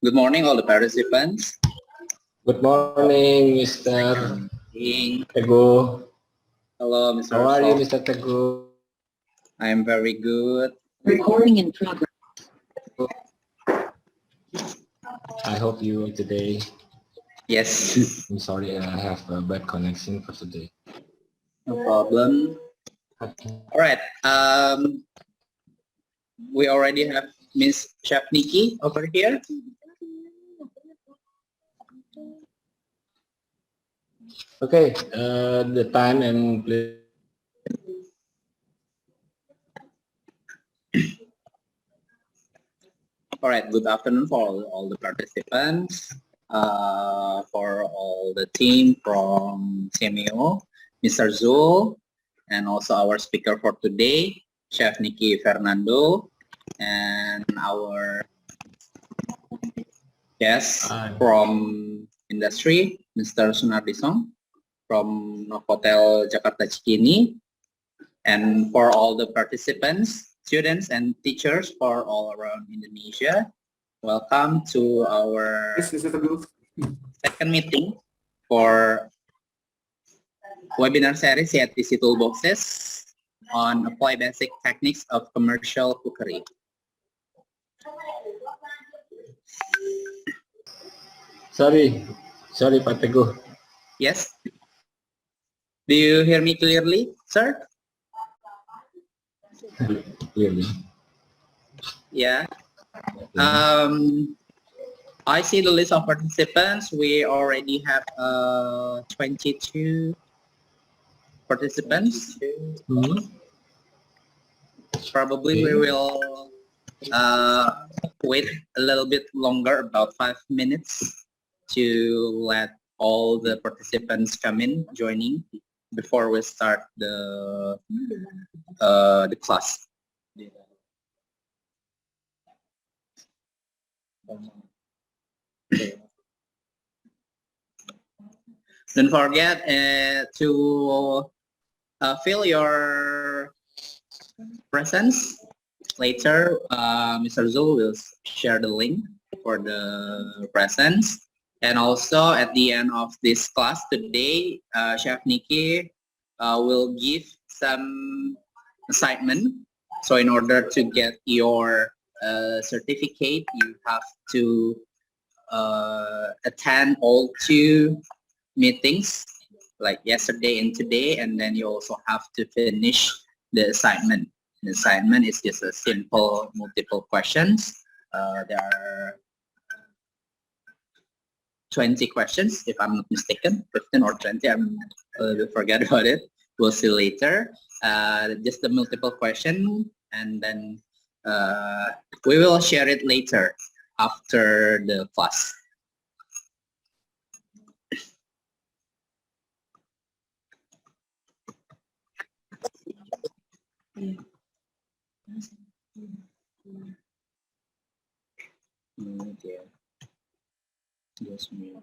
Good morning, all the participants. Good morning, Mr. Teguh. Hello, Mr. How are you, Sol. Mr. Teguh? I am very good. Recording in progress. I hope you today. Yes, I'm sorry, I have a bad connection for today. no problem. All right. We already have Miss Chef Nicky over here. Okay, the time and place. All right. Good afternoon for all the participants. For all the team from CMEO, Mr. Zul, and also our speaker for today, Chef Nicky Fernando, and our guest from industry, Mr. Sunardisong from Hotel Jakarta Cikini, and for all the participants, students and teachers for all around Indonesia, welcome to our second meeting for webinar series CATC Toolboxes on Apply Basic Techniques of Commercial Cookery. Sorry, Pak Teguh. Yes? Do you hear me clearly, sir? Clearly. Yeah. I see the list of participants. We already have 22 participants. Probably we will wait a little bit longer, about 5 minutes, to let all the participants come in, joining, before we start the class. Don't forget to fill your presence. Later, Mr. Zul will share the link for the presence. And also at the end of this class today, Chef Nicky will give some assignment. So in order to get your certificate, you have to attend all 2 meetings, like yesterday and today, and then you also have to finish the assignment. The assignment is just a simple multiple questions. There are 20 questions, if I'm not mistaken, 15 or 20, I'm forget about it. We'll see later. Just the multiple question, and then we will share it later after the class. Dios mío.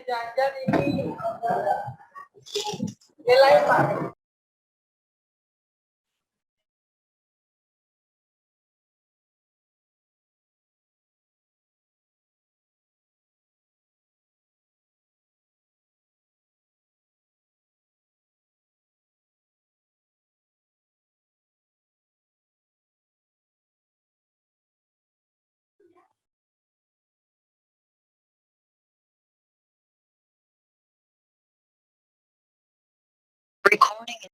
jajan ini. Nilai Pak. Recording.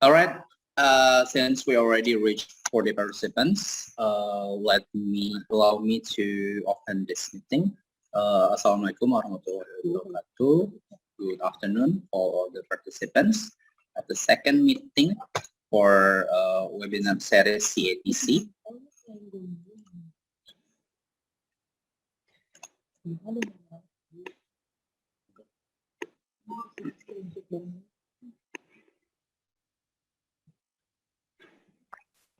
All right. Since we already reached 40 participants, allow me to open this meeting. Assalamualaikum warahmatullahi wabarakatuh. Good afternoon for all the participants at the second meeting for webinar series CATC.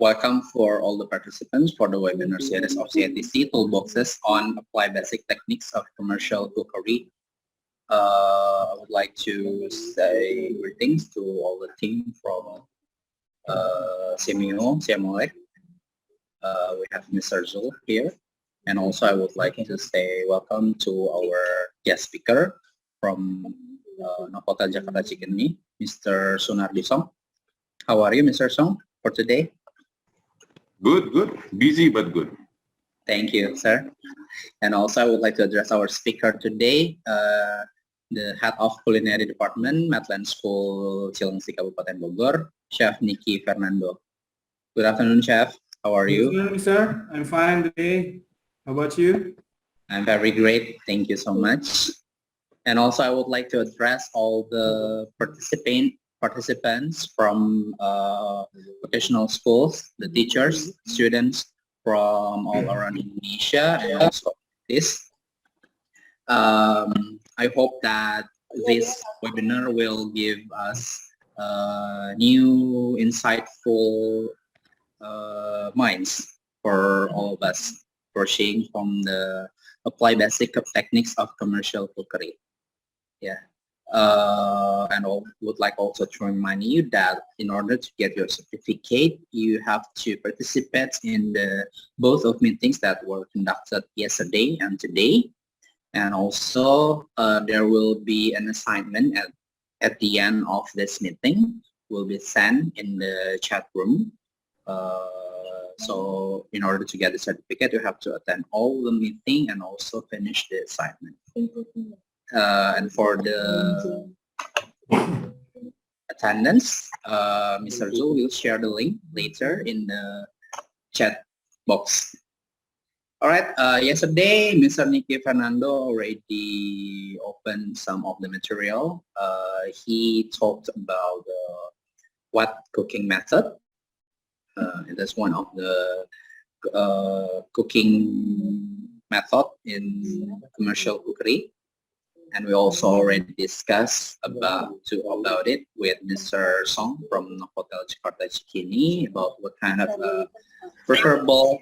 Welcome for all the participants for the webinar series of CATC Toolboxes on Apply Basic Techniques of Commercial Cookery. I would like to say greetings to all the team from CMO. We have Mr. Zul here. And also I would like to say welcome to our guest speaker from Untitled Chapter, Mr. Sunardi Song. How are you, Mr. Song, for today? Good, good. Busy, but good. Thank you, sir. And also I would like to address our speaker today, the head of culinary department, Metland School, Cilengsi, Kabupaten Bogor, Chef Nicky Fernando. Good afternoon, Chef. How are you? Good afternoon, sir. I'm fine today. How about you? I'm very great. Thank you so much. And also I would like to address all the participants from vocational schools, the teachers, students from all around Indonesia, and also this. I hope that this webinar will give us new, insightful minds for all of us, pursuing from the apply basic techniques of commercial cookery. Yeah. And I would like also to remind you that in order to get your certificate, you have to participate in the both of meetings that were conducted yesterday and today. And also there will be an assignment at the end of this meeting will be sent in the chat room. So in order to get the certificate, you have to attend all the meeting and also finish the assignment. And for the attendance, Mr. Zul will share the link later in the chat box. All right, yesterday, Mr. Nicky Fernando already opened some of the material. He talked about what cooking method. That's one of the cooking method in commercial cookery. And we also already discussed about it with Mr. Song from Hotel Jakarta Cikini about what kind of preferable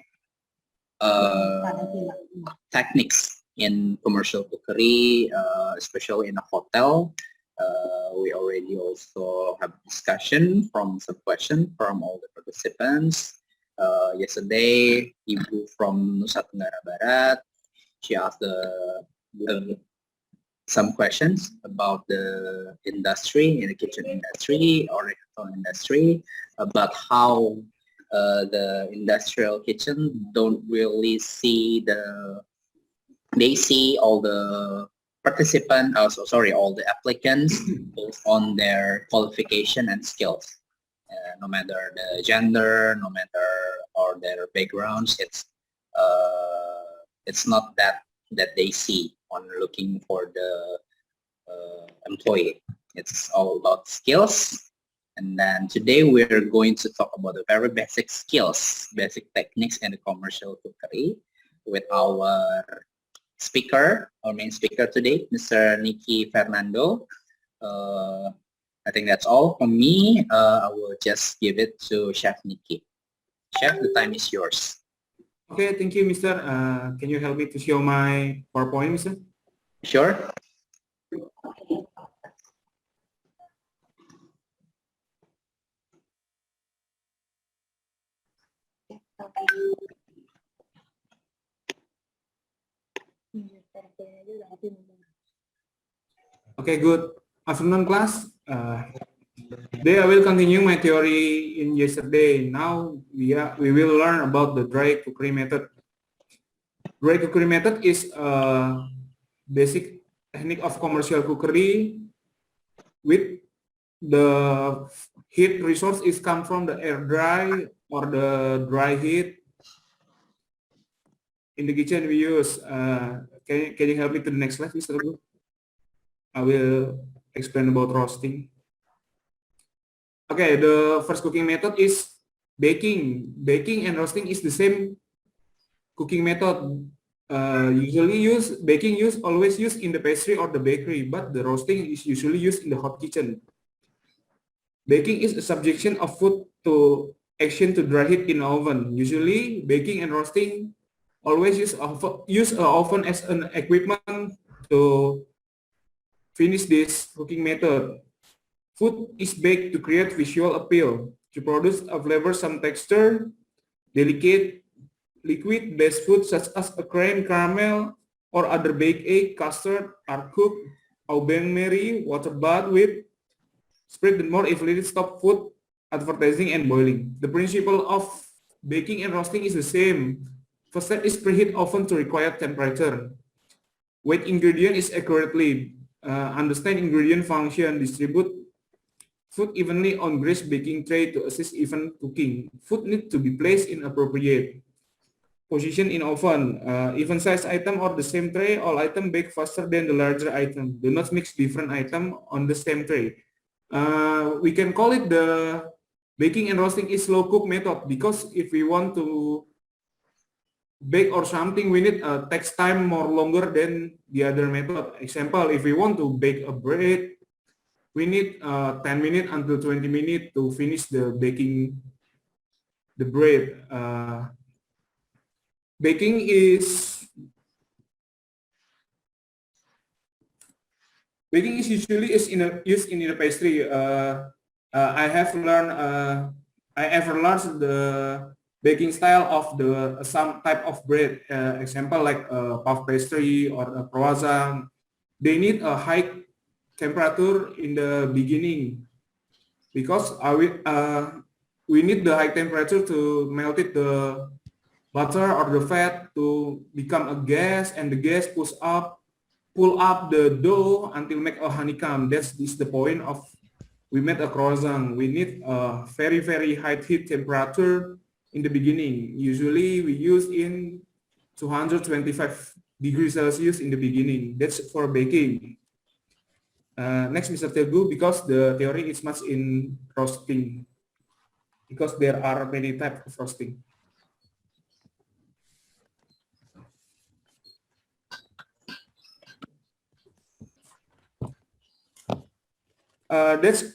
techniques in commercial cookery, especially in a hotel. We already also have discussion from some question from all the participants. Yesterday, Ibu from Nusa Tenggara Barat, she asked some questions about the industry, in the kitchen industry or restaurant industry, about how the industrial kitchen don't really see they see all the participants, also sorry, all the applicants based on their qualification and skills. No matter the gender, no matter or their backgrounds, it's not that they see on looking for the employee. It's all about skills. And then today we're going to talk about the very basic skills, basic techniques in the commercial cookery with our speaker, our main speaker today, Mr. Nicky Fernando. I think that's all from me. I will just give it to Chef Nicky. Chef, the time is yours. Okay, thank you, Mr. Can you help me to show my PowerPoint, Mr.? Sure. Okay, good afternoon, class. Today I will continue my theory in yesterday. Now we will learn about the dry cookery method. Dry cookery method is a basic technique of commercial cookery with the heat resource is come from the air dry or the dry heat. In the kitchen we use, can you help me to the next slide, Mr. Abu? I will explain about roasting. Okay, the first cooking method is baking. Baking and roasting is the same cooking method. Baking always used in the pastry or the bakery, but the roasting is usually used in the hot kitchen. Baking is a subjection of food to action to dry heat in the oven. Usually, baking and roasting always use an oven as an equipment to finish this cooking method. Food is baked to create visual appeal, to produce a flavor, some texture. Delicate liquid-based food such as a cream, caramel, or other baked egg, custard are cooked au bain-marie, water bath with spread the more evenly stop food, advertising, and boiling. The principle of baking and roasting is the same. First step is preheat oven to required temperature. Weight ingredient is accurately. Understand ingredient function. Distribute food evenly on greased baking tray to assist even cooking. Food need to be placed in appropriate position in oven. Even size item or the same tray, all item bake faster than the larger item. Do not mix different item on the same tray. We can call it the baking and roasting is slow cook method, because if we want to bake or something, we need takes time more longer than the other method. Example, if we want to bake a bread, we need 10 minutes until 20 minutes to finish the baking the bread. Baking is usually used in a pastry. I have learned the baking style of some type of bread. Example like puff pastry or a croissant. They need a high temperature in the beginning, because we need the high temperature to melt it the butter or the fat to become a gas, and the gas pull up the dough until make a honeycomb. This is the point of we made a croissant. We need a very high heat temperature in the beginning. Usually we use in 225 degrees Celsius in the beginning. That's for baking. Next, Mr. Teguh, because the theory is much in roasting, because there are many types of roasting. That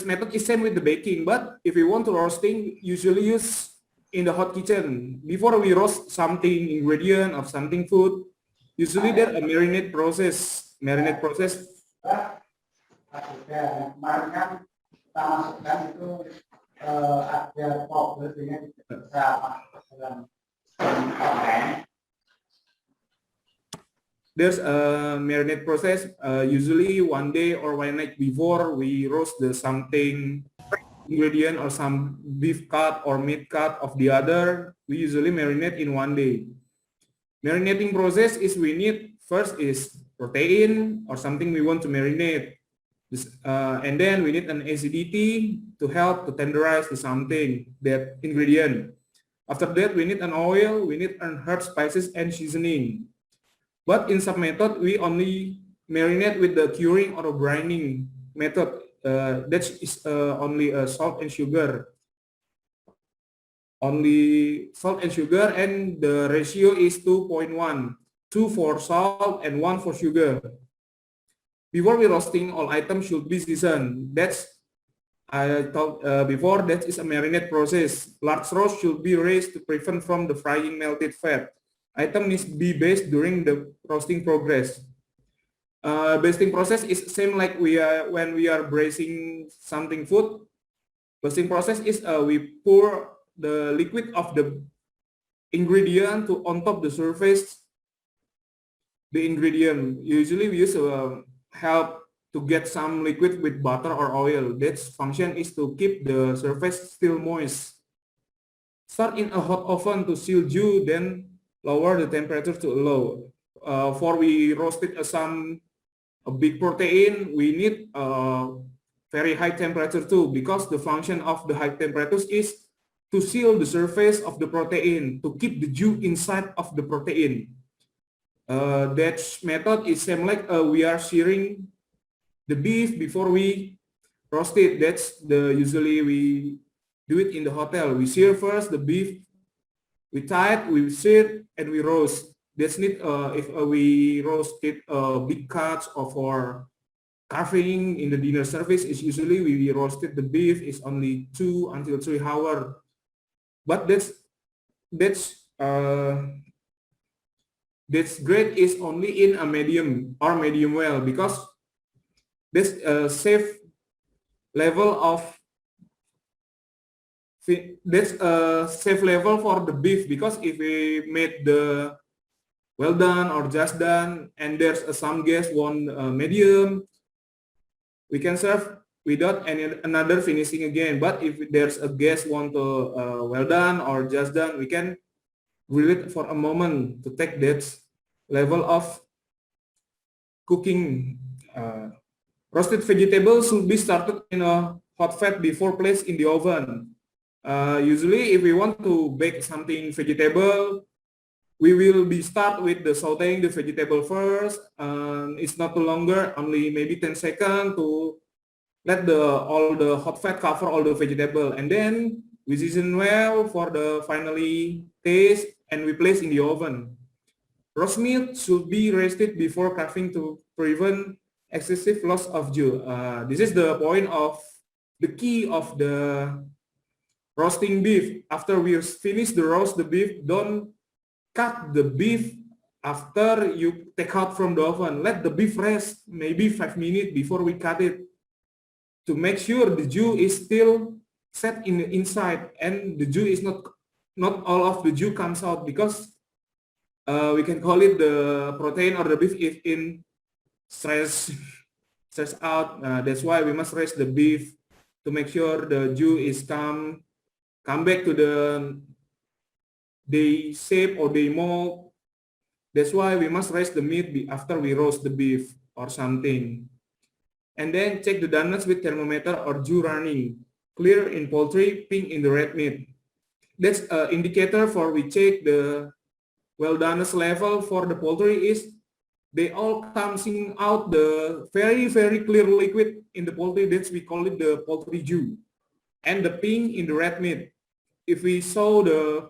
method is same with the baking, but if we want to roasting, usually use in the hot kitchen. Before we roast something ingredient of something food, usually there a marinade process. Marinade process Juga kemarin kan kita masukkan itu ada problem dengan bisa masuk dalam online. There's a marinade process. Usually 1 day or 1 night before we roast the something ingredient or some beef cut or meat cut of the other. We usually marinate in 1 day. Marinating process is we need first is protein or something we want to marinate. And then we need an acidity to help to tenderize the something, that ingredient. After that, we need an oil, we need an herb, spices, and seasoning. But in some method, we only marinate with the curing or brining method. That is only salt and sugar. Only salt and sugar, and the ratio is 2.1. 2 for salt and 1 for sugar. Before we roasting, all items should be seasoned. That's I told before, that is a marinade process. Large roast should be raised to prevent from the frying melted fat. Item needs to be based during the roasting progress. Basting process is same like when we are braising something food. Basting process is we pour the liquid of the ingredient to on top the surface. The ingredient usually we use help to get some liquid with butter or oil. That function is to keep the surface still moist. Start in a hot oven to seal dew, then lower the temperature to low. For we roasted a big protein, we need very high temperature too, because the function of the high temperatures is to seal the surface of the protein, to keep the dew inside of the protein. That method is same like we are searing the beef before we roast it. That's usually we do it in the hotel. We sear first the beef, we tie it, we sear, and we roast. That's it. If we roast it big cuts or for carving in the dinner service, is usually we roasted the beef is only 2 until 3 hours. But that's great is only in a medium or medium well, because this safe level of that's a safe level for the beef, because if we made the well done or just done and there's some gas one medium, we can serve without another finishing again. But if there's a gas one to well done or just done, we can grill it for a moment to take that level of cooking. Roasted vegetables should be started in a hot fat before placed in the oven. Usually, if we want to bake something vegetable, we will start with the sauteing the vegetable first. It's not too longer, only maybe 10 seconds to let all the hot fat cover all the vegetable, and then we season well for the finally taste, and we place in the oven. Roast meat should be roasted before carving to prevent excessive loss of dew. This is the point of the key of the roasting beef. After we finish the roast the beef, don't cut the beef after you take out from the oven. Let the beef rest maybe 5 minutes before we cut it, to make sure the dew is still set in the inside and the dew is not all of the dew comes out, because we can call it the protein or the beef is in stress out. That's why we must rest the beef to make sure the dew is come back to the shape or the mold. That's why we must rest the meat after we roast the beef or something. And then check the doneness with thermometer or dew running. Clear in poultry, pink in the red meat. That's an indicator for we check the well doneness level for the poultry is they all comes out the very clear liquid in the poultry. That's we call it the poultry dew. And the pink in the red meat. If we saw the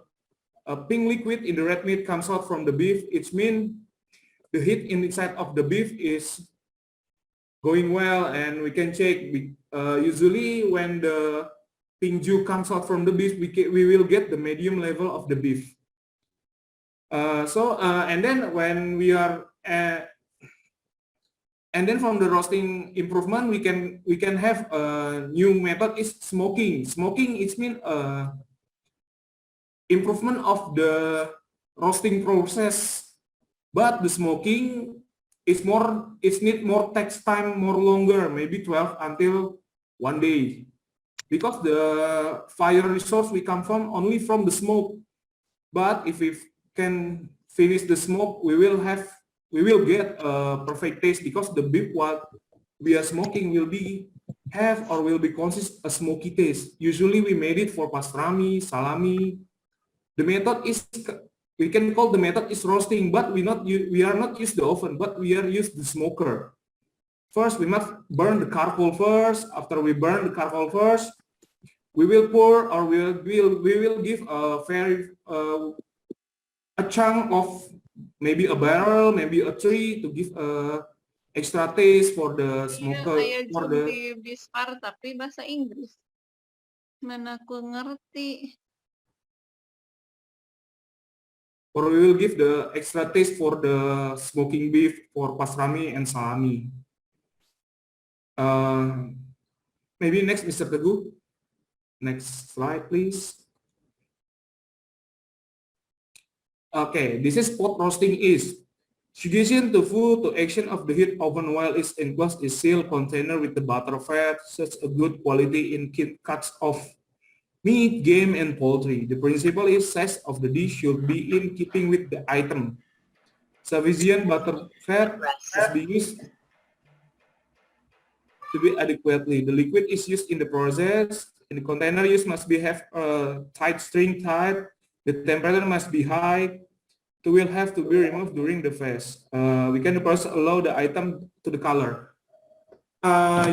pink liquid in the red meat comes out from the beef, it means the heat inside of the beef is going well, and we can check. Usually when the pink dew comes out from the beef, we will get the medium level of the beef. And then when we are And then from the roasting improvement, we can have a new method is smoking. Smoking is mean improvement of the roasting process, but the smoking is need more takes time more longer, maybe 12 until 1 day, because the fire resource we come from only from the smoke. But if we can finish the smoke, we will get a perfect taste, because the beef what we are smoking will be consist a smoky taste. Usually we made it for pastrami, salami. The method is, we can call the method is roasting, but we are not use the oven, but we are use the smoker. First, we must burn the charcoal first. After we burn the charcoal first, we will pour, or we will give a very a chunk of maybe a barrel, maybe a tree, to give a extra taste for the smoker. Iya, For the di Bispar tapi bahasa Inggris. Mana aku ngerti. or we will give the extra taste for the smoking beef for pastrami and salami. Maybe next, Mr. Teguh. Next slide, please. Okay, this is pot roasting is. Suggestion to food to action of the heat oven while it's enclosed is sealed container with the butter fat, such a good quality in cuts of meat, game, and poultry. The principle is size of the dish should be in keeping with the item. Sufficient butter fat must be used to be adequately. The liquid is used in the process. In the container use must be have a tight string tight. The temperature must be high. It will have to be removed during the phase. We can first allow the item to the color.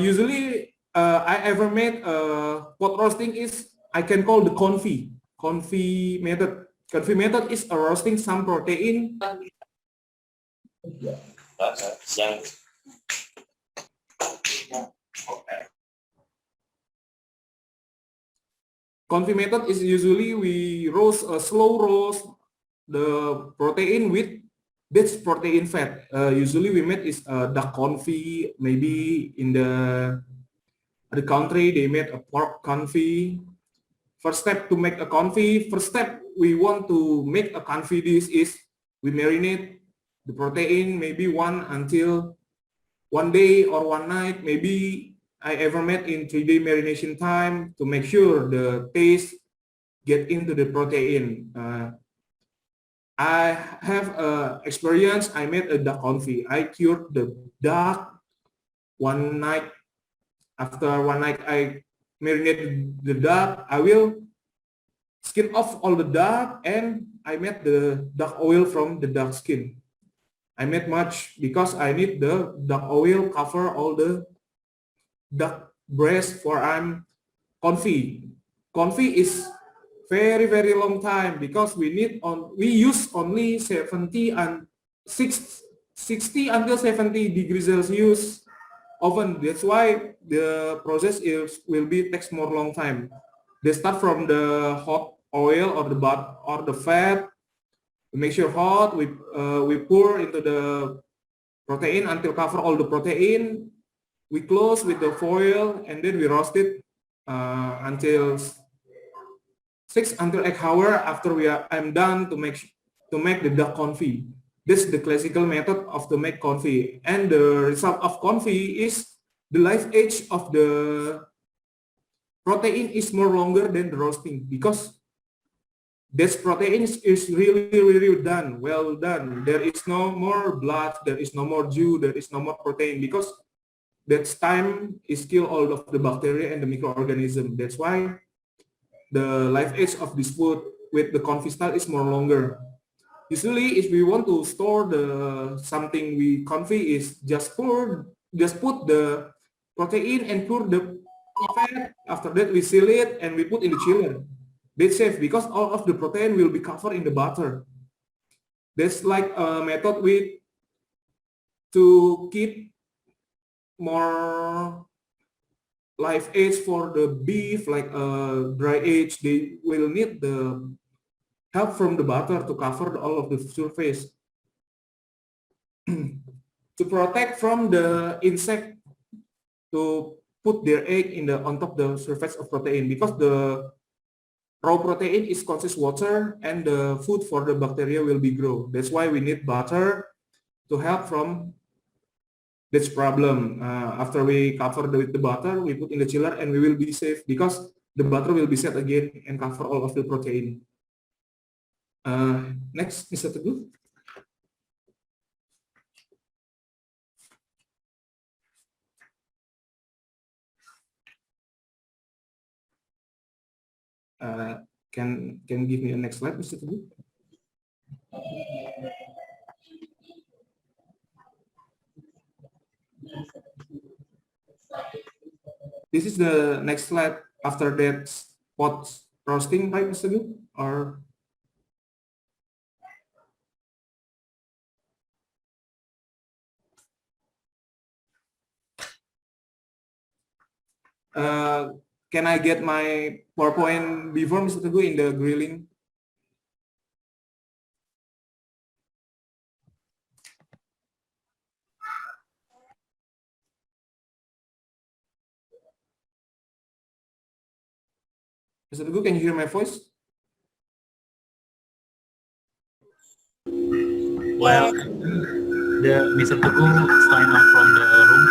Usually, I ever made pot roasting is, I can call the confit method. Confit method is a roasting some protein. Confit method is usually we roast a slow roast the protein with this protein fat. Usually we made is duck confit. Maybe in the country they made a pork confit. First step to make a confit. First step we want to make a confit dish is we marinate the protein maybe 1 until 1 day or 1 night. Maybe I ever made in 3-day marination time to make sure the taste get into the protein. I have experience. I made a duck confit. I cured the duck 1 night. After 1 night, I marinated the duck. I will skin off all the duck, and I made the duck oil from the duck skin. I made much because I need the duck oil cover all the duck breast for confit. Confit is very long time because we use only 60 until 70 degrees Celsius oven. That's why the process will takes more long time. They start from the hot oil or the butter or the fat. We make sure hot. We pour into the protein until cover all the protein. We close with the foil, and then we roast it until 6 until 8 hours after I'm done to make the duck confit. This is the classical method of to make confit, and the result of confit is the life age of the protein is more longer than the roasting, because this protein is really done, well done. There is no more blood, there is no more juice, there is no more protein, because that time is kill all of the bacteria and the microorganism. That's why the life age of this food with the confit style is more longer. Usually, if we want to store something we confit, is just put the protein and pour the fat. After that, we seal it and we put in the chiller. That's safe because all of the protein will be covered in the butter. That's like a method to keep more life age for the beef, like dry age. They will need the help from the butter to cover all of the surface. to protect from the insect to put their egg in the on top the surface of protein, because the raw protein is consists water and the food for the bacteria will be grow. That's why we need butter to help from this problem. After we cover with the butter, we put in the chiller and we will be safe because the butter will be set again and cover all of the protein. Next, Mr. Teguh. Can give me a next slide, Mr. Teguh? This is the next slide after that pot roasting, right, Mr. Teguh? Or can I get my PowerPoint before, Mr. Teguh, in the grilling? Mr. Teguh, can you hear my voice? Well, the Mr. Teguh sign off from the room.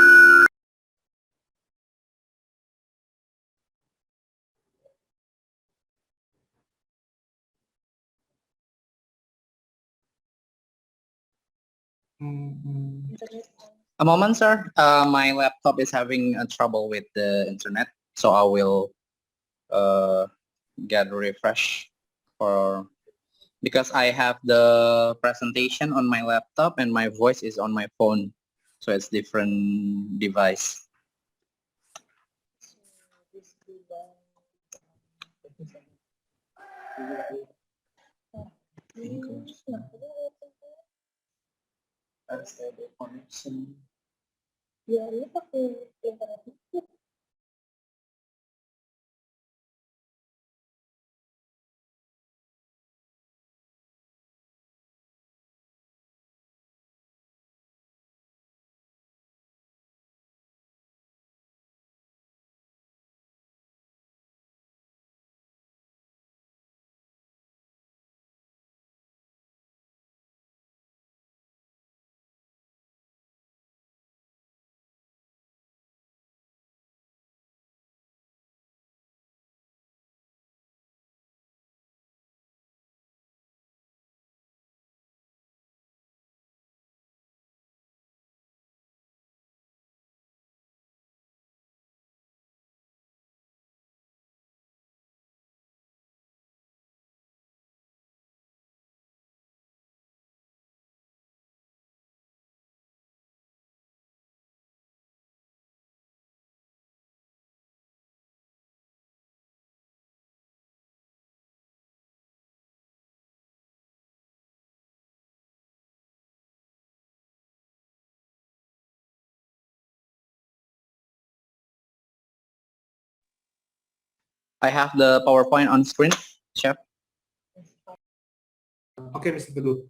A moment, sir. My laptop is having trouble with the internet, so I will get refresh for, because I have the presentation on my laptop and my voice is on my phone, so it's different device. Connection. I have the PowerPoint on screen, Chef. Okay, Mr. Teguh.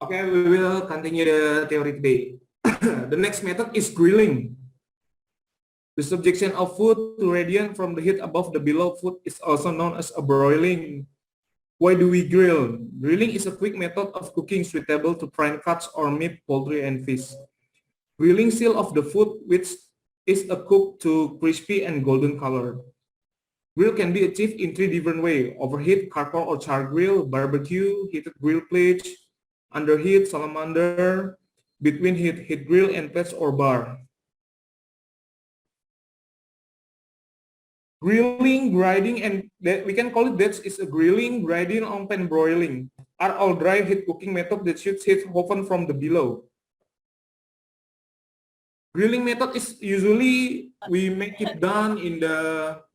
Okay, we will continue the theory today. The next method is grilling. The subjection of food to radiant from the heat above the below food is also known as a broiling. Why do we grill? Grilling is a quick method of cooking suitable to prime cuts or meat, poultry, and fish. Grilling seal of the food, which is a cooked to crispy and golden color. Grill can be achieved in 3 different ways: overheat, charcoal or char grill, barbecue, heated grill plate, underheat, salamander, between heat grill, and plates or bar. Grilling, grinding, and we can call it that is a grilling, grinding, and broiling are all dry heat cooking method that shoots heat often from the below. Grilling method is usually we make it done in the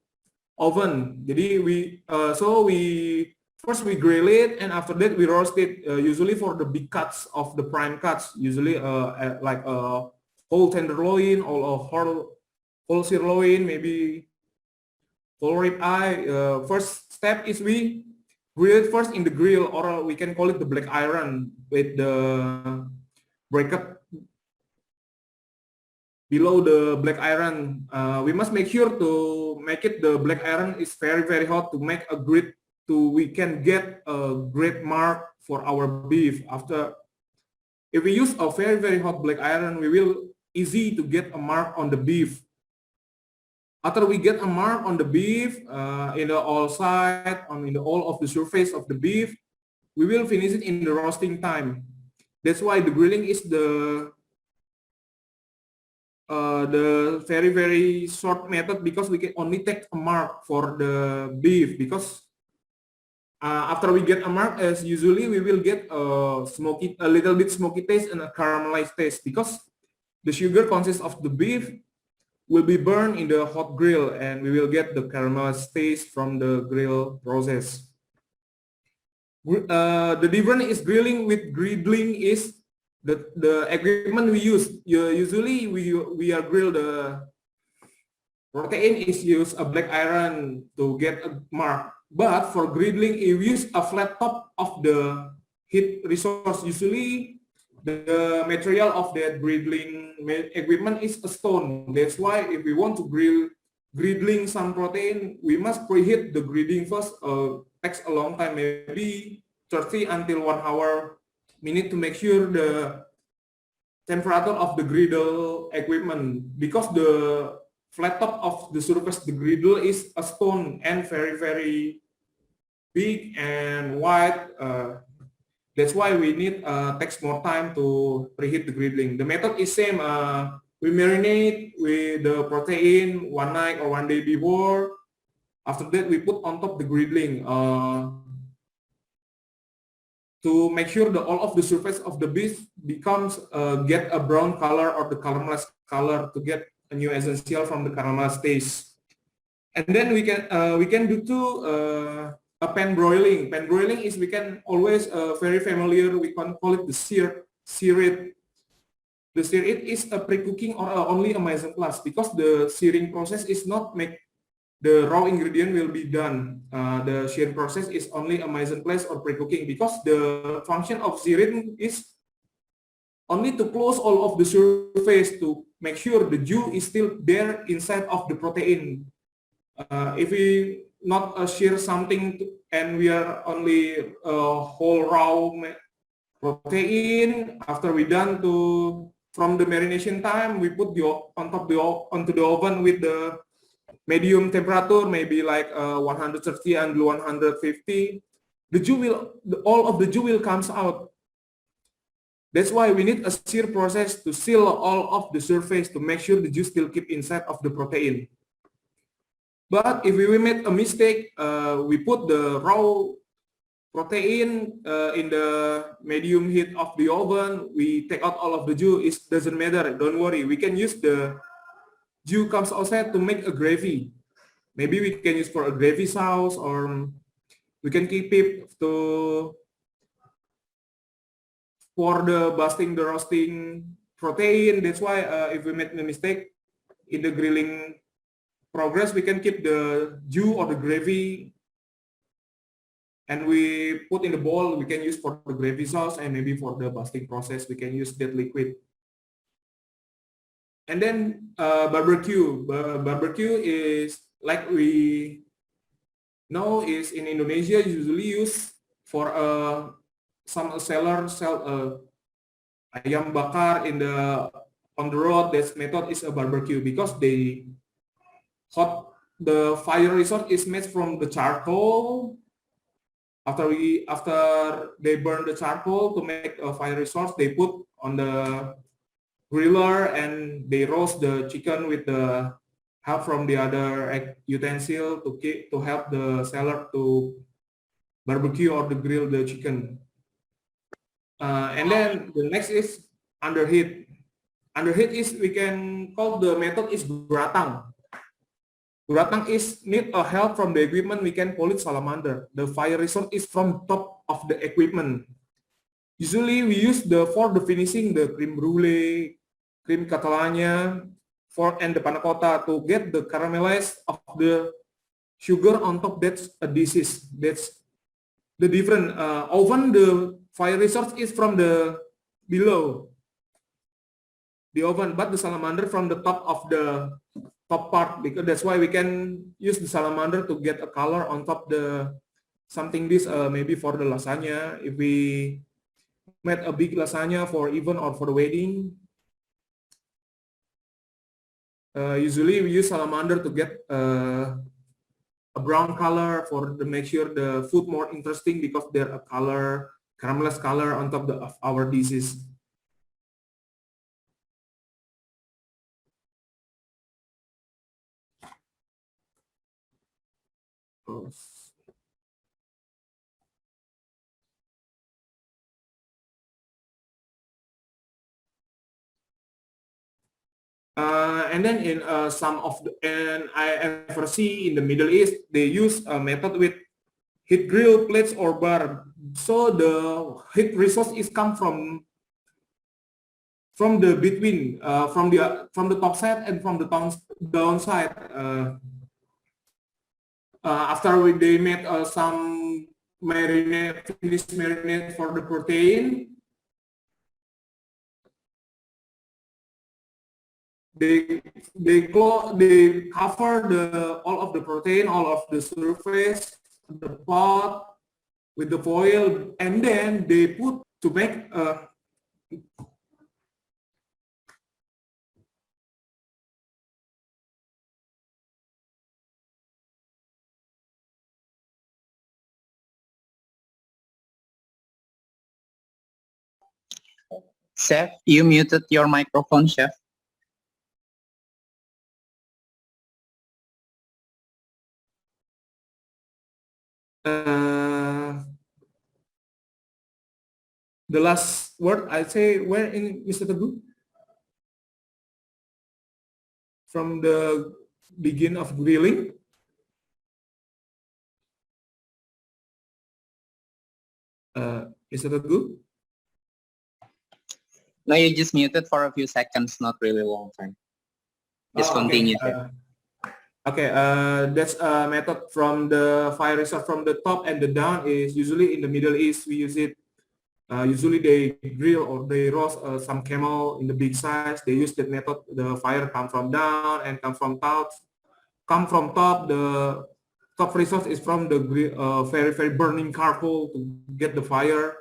oven. Jadi we first we grill it and after that we roast it. Usually for the big cuts of the prime cuts, usually like a whole tenderloin or a whole sirloin, maybe full rib eye. First step is we grill it first in the grill, or we can call it the black iron with the bracket below the black iron. We must make sure to make it the black iron is very hot to make a grit we can get a great mark for our beef. After, if we use a very hot black iron, we will easy to get a mark on the beef. After we get a mark on the beef in the all side, in the all of the surface of the beef, we will finish it in the roasting time. That's why the grilling is the very short method, because we can only take a mark for the beef. Because after we get a mark, as usually we will get a little bit smoky taste and a caramelized taste, because the sugar consists of the beef will be burned in the hot grill, and we will get the caramelized taste from the grill process. The difference is grilling with griddling is the equipment we use. Usually we are grill the protein is use a black iron to get a mark. But for griddling, we use a flat top of the heat resource. Usually, the material of that griddling equipment is a stone. That's why if we want to griddling some protein, we must preheat the griddling first. Takes a long time, maybe 30 until 1 hour. We need to make sure the temperature of the griddle equipment, because the flat top of the surface, the griddle is a stone and very big and wide. That's why we need takes more time to preheat the griddling. The method is same. We marinate with the protein 1 night or 1 day before. After that, we put on top the griddling to make sure that all of the surface of the beef becomes get a brown color or the caramelized color to get a new essential from the caramelized taste. And then we can do a pan broiling. Pan broiling is, we can always very familiar. We can call it the sear-it. The sear-it is a pre-cooking or only a mise en place, because the searing process is not make the raw ingredient will be done. The searing process is only a mise en place or pre-cooking, because the function of searing is only to close all of the surface to make sure the juice is still there inside of the protein. If we not share something and we are only whole raw protein, after we done from the marination time, we put onto the oven with the medium temperature, maybe like 130 and 150. The juice all of the juice will comes out. That's why we need a sear process to seal all of the surface to make sure the juice still keep inside of the protein. But if we made a mistake, we put the raw protein in the medium heat of the oven, we take out all of the juice, it doesn't matter, don't worry. We can use the juice comes outside to make a gravy. Maybe we can use for a gravy sauce, or we can keep it for the basting, the roasting protein. That's why if we made a mistake in the grilling progress, we can keep the juice or the gravy and we put in the bowl. We can use for the gravy sauce, and maybe for the basting process we can use that liquid. And then barbecue. Barbecue is, like we know, is in Indonesia usually used for some seller sell ayam bakar on the road. That method is a barbecue, because the fire resource is made from the charcoal. After they burn the charcoal to make a fire resource, they put on the griller and they roast the chicken with the help from the other utensil to help the seller to barbecue or to grill the chicken. And then the next is underheat. Underheat is, we can call the method is guratang. Guratang is need a help from the equipment. We can call it salamander. The fire resource is from top of the equipment. Usually we use for the finishing the cream brulee, cream catalana, and the panna cotta to get the caramelized of the sugar on top. That's a disease. That's the different. Oven, the fire resource is from the below the oven, but the salamander from the top of the top part, because that's why we can use the salamander to get a color on top the something this maybe for the lasagna. If we made a big lasagna for event or for the wedding, usually we use salamander to get a brown color for to make sure the food more interesting, because they're a color, caramelized color on top of our dishes. And then in some of the, and I ever see in the Middle East, they use a method with heat grill plates or bar. So the heat resource is come from the between, from the top side and from the down side. After they made some finished marinade for the protein, they cover all of the protein, all of the surface, the pot with the foil, and then they put to make Chef, you muted your microphone, Chef. the last word I say, where in Mr. Teguh? From the begin of grilling. Mr. Teguh? No, you just muted for a few seconds, not really long time. Just continue. Okay, that's a method from the fire resource from the top and the down is usually in the Middle East. We use it. Usually they grill or they roast some camel in the big size. They use that method. The fire come from down and come from top. The top resource is from the very burning charcoal to get the fire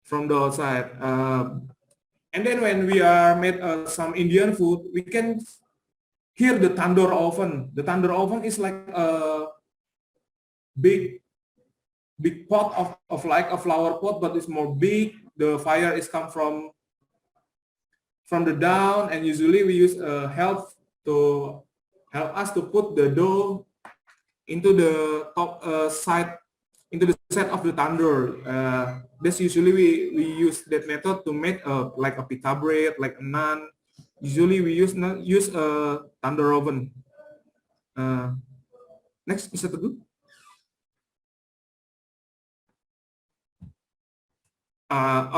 from the outside. And then when we are made some Indian food, we can hear the tandoor oven. The tandoor oven is like a big pot of like a flower pot, but it's more big. The fire is come from the down, and usually we use help us to put the dough into the top side, into the side of the tandoor. That's usually we use that method to make like a pita bread, like a naan. Usually we use a tandoor oven. Next, Mr. Teguh.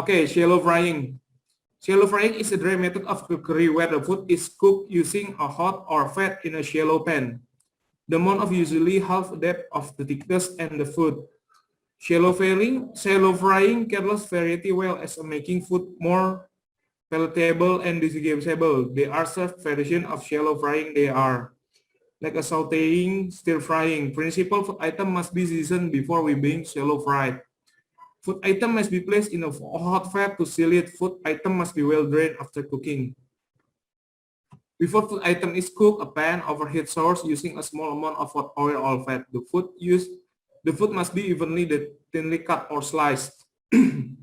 Okay, shallow frying. Shallow frying is a dry method of cookery where the food is cooked using a hot or fat in a shallow pan. The amount of usually half depth of the thickness and the food. Shallow frying careless variety well as making food more palatable and digestible. They are served variation of shallow frying. They are like a sauteing, stir frying. Principal food item must be seasoned before we being shallow fried. Food item must be placed in a hot fat to seal it. Food item must be well drained after cooking. Before food item is cooked, a pan over heat source using a small amount of hot oil or fat. The food must be evenly thinly cut or sliced. In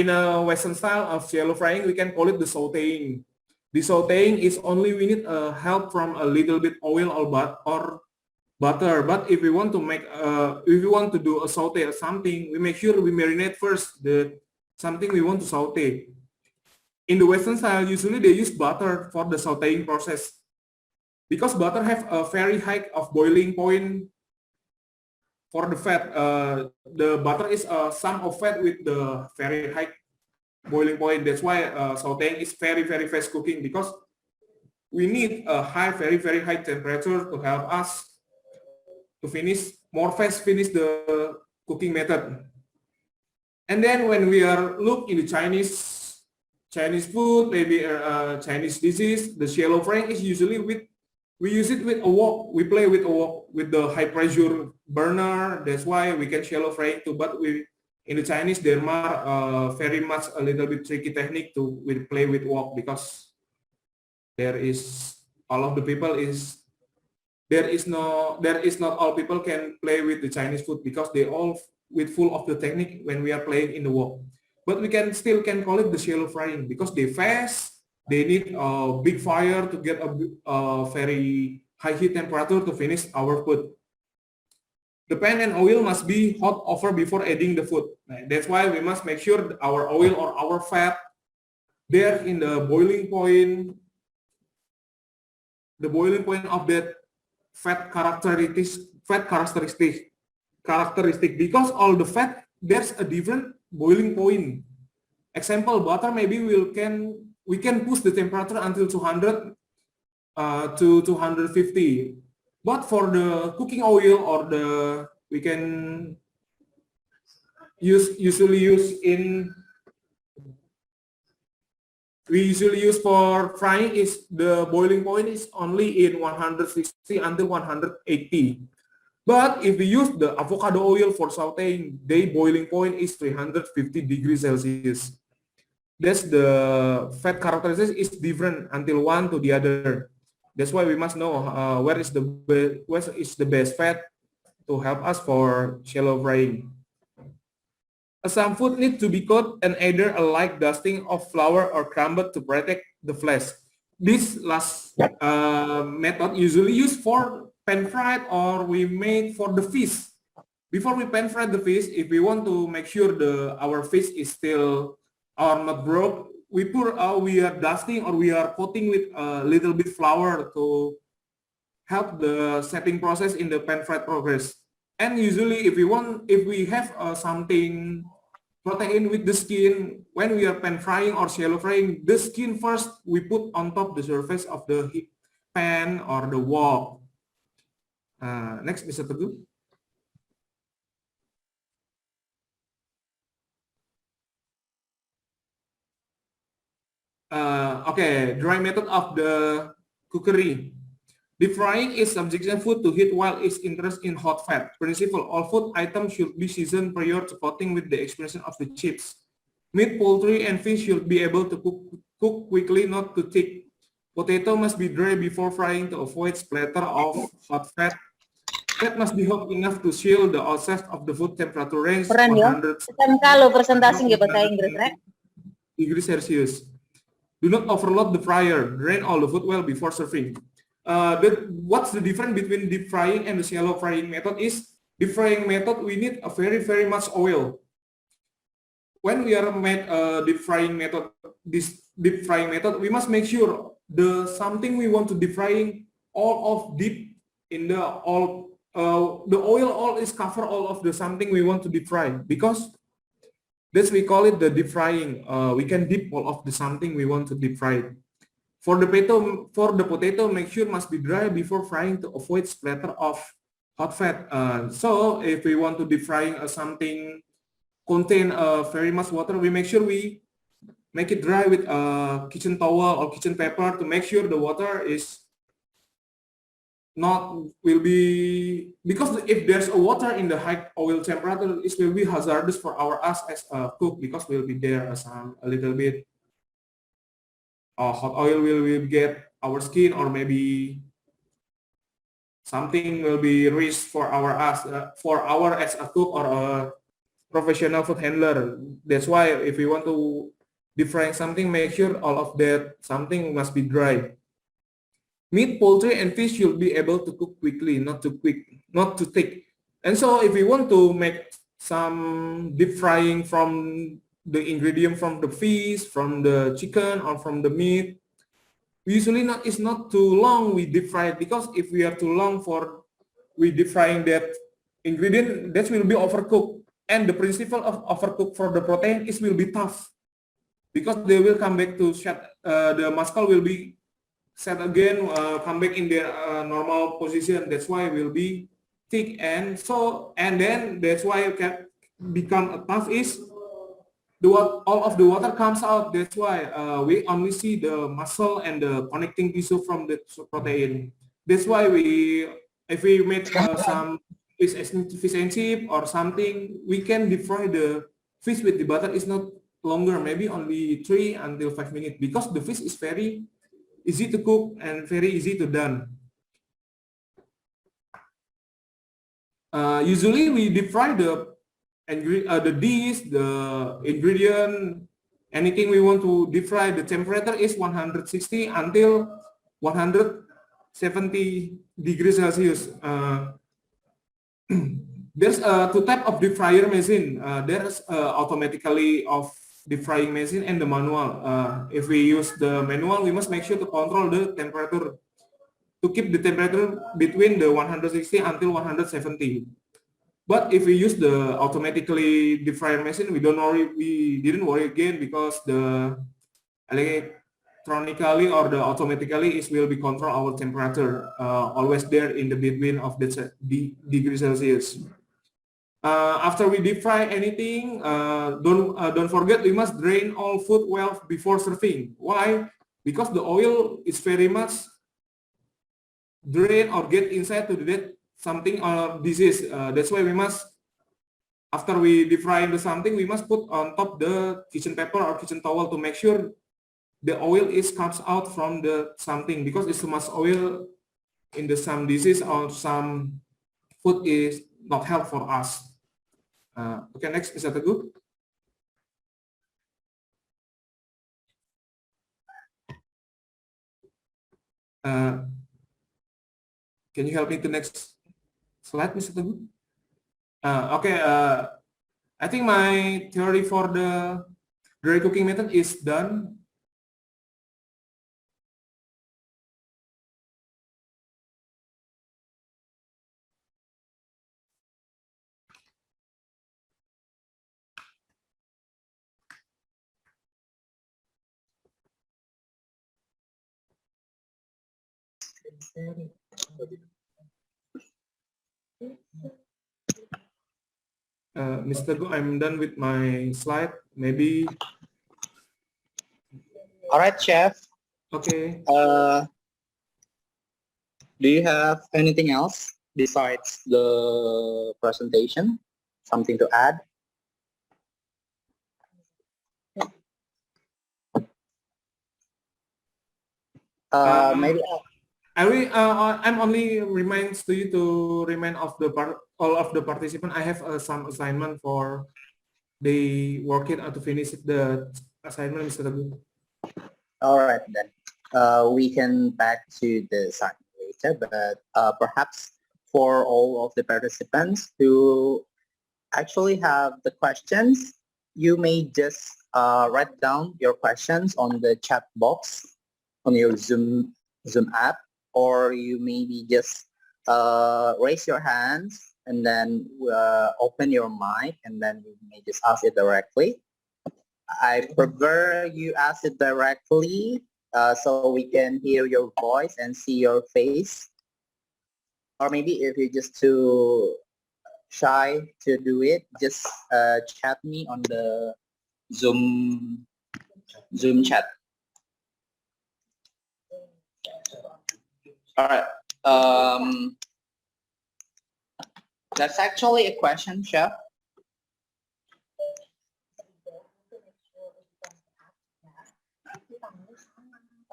a Western style of shallow frying, we can call it the sauteing. The sauteing is only we need help from a little bit oil or butter. But if we want to make, if we want to do a saute or something, we make sure we marinate first the something we want to saute. In the Western style, usually they use butter for the sauteing process because butter have a very high of boiling point for the fat. The butter is a sum of fat with the very high boiling point. That's why sauteing is very fast cooking, because we need a very high temperature to help us to finish the cooking method. And then when we are look in the Chinese food, maybe Chinese dishes, the shallow frying is usually we use it with a wok. We play with a wok with the high pressure burner. That's why we can shallow frying too. But in the Chinese, there are very much a little bit tricky technique to play with wok, because there is all of the people is there is not all people can play with the Chinese food, because they all with full of the technique when we are playing in the wok. But we can still call it the shallow frying, because they fast. They need a big fire to get a very high heat temperature to finish our food. The pan and oil must be hot over before adding the food. That's why we must make sure our oil or our fat there in the boiling point of that fat characteristic, because all the fat, there's a different boiling point. Example, butter, maybe we can push the temperature until 200 to 250. But for the cooking oil or we can usually use for frying is the boiling point is only in 160 until 180. But if we use the avocado oil for sauteing, the boiling point is 350 degrees Celsius. That's the fat characteristic is different until one to the other. That's why we must know where is the best fat to help us for shallow frying. Some food need to be coated and either a light dusting of flour or crumbled to protect the flesh. This last method usually used for pan fried, or we made for the fish. Before we pan fry the fish, if we want to make sure our fish is still or not broke, we are dusting or we are coating with a little bit flour to help the setting process in the pan fried progress. And usually if we have something protein with the skin, when we are pan frying or shallow frying, the skin first we put on top the surface of the pan or the wok. Next, Mr. Teguh. Okay, dry method of the cookery. Deep frying is subjecting food to heat while it's interested in hot fat. Principle: all food items should be seasoned prior to coating with the expression of the chips. Meat, poultry, and fish should be able to cook quickly, not too thick. Potato must be dry before frying to avoid splatter of hot fat. Fat must be hot enough to shield the outside of the food temperature range 100 SMK lo presentasi nggak bahasa Inggris, Rek? degrees Celsius. Do not overload the fryer. Drain all the food well before serving. What's the difference between deep frying and the shallow frying method is, deep frying method we need a very much oil. When we are made deep frying method, we must make sure the something we want to deep frying all of deep in the oil all is cover all of the something we want to deep fry, because that's we call it the deep frying. We can dip all of the something we want to deep fry. For the potato, make sure must be dry before frying to avoid splatter of hot fat. So if we want to deep frying something contain very much water, we make sure we make it dry with a kitchen towel or kitchen paper to make sure the water is will be, because if there's a water in the high oil temperature, it will be hazardous for us as a cook, because will be there a little bit hot oil will get our skin, or maybe something will be risk for our as a cook or a professional food handler. That's why if we want to deep fry something, make sure all of that something must be dry. Meat, poultry, and fish should be able to cook quickly, not too thick. And so if we want to make some deep frying from the ingredient from the fish, from the chicken, or from the meat, usually it's not too long we deep fry it, because if we are too long for we deep frying that ingredient, that will be overcooked. And the principle of overcook for the protein will be tough, because they will come back to the muscle will be set again, come back in their normal position. That's why it will be thick, and then that's why it can become tough is all of the water comes out. That's why we only see the muscle and the connecting tissue from the protein. That's why if we make some fish and chip or something, we can deep fry the fish with the butter. It's not longer, maybe only 3 until 5 minutes, because the fish is very easy to cook and very easy to done. Usually we deep fry the dish, the ingredient, anything we want to deep fry. The temperature is 160 until 170 degrees Celsius. There's two type of deep fryer machine. There's automatically of deep frying machine and the manual. If we use the manual, we must make sure to control the temperature, to keep the temperature between the 160 until 170. But if we use the automatically deep fryer machine, we didn't worry again, because the electronically or the automatically will be control our temperature, always there in the between of the degrees Celsius. After we deep fry anything, don't forget we must drain all food well before serving. Why? Because the oil is very much drain or get inside to the something or disease. That's why we must, after we deep fry the something, we must put on top the kitchen paper or kitchen towel to make sure the oil comes out from the something, because it's too much oil in the some disease or some food is not helpful for us. Okay, next, Mr. Teguh. Can you help me to next slide, Mr. Teguh? Okay, I think my theory for the dry cooking method is done. Mr. Go, I'm done with my slide. Maybe. All right, Chef. Okay. Do you have anything else besides the presentation? Something to add? Maybe. I'm only reminds to you to remind of the all of the participants. I have some assignment for they work it out to finish the assignment, Mr. Teguh. All right, then. We can back to the assignment later, but perhaps for all of the participants who actually have the questions, you may just write down your questions on the chat box on your Zoom app, or you maybe just raise your hands and then open your mic, and then you may just ask it directly. I prefer you ask it directly so we can hear your voice and see your face. Or maybe if you're just too shy to do it, just chat me on the Zoom chat. All right. That's actually a question, Chef.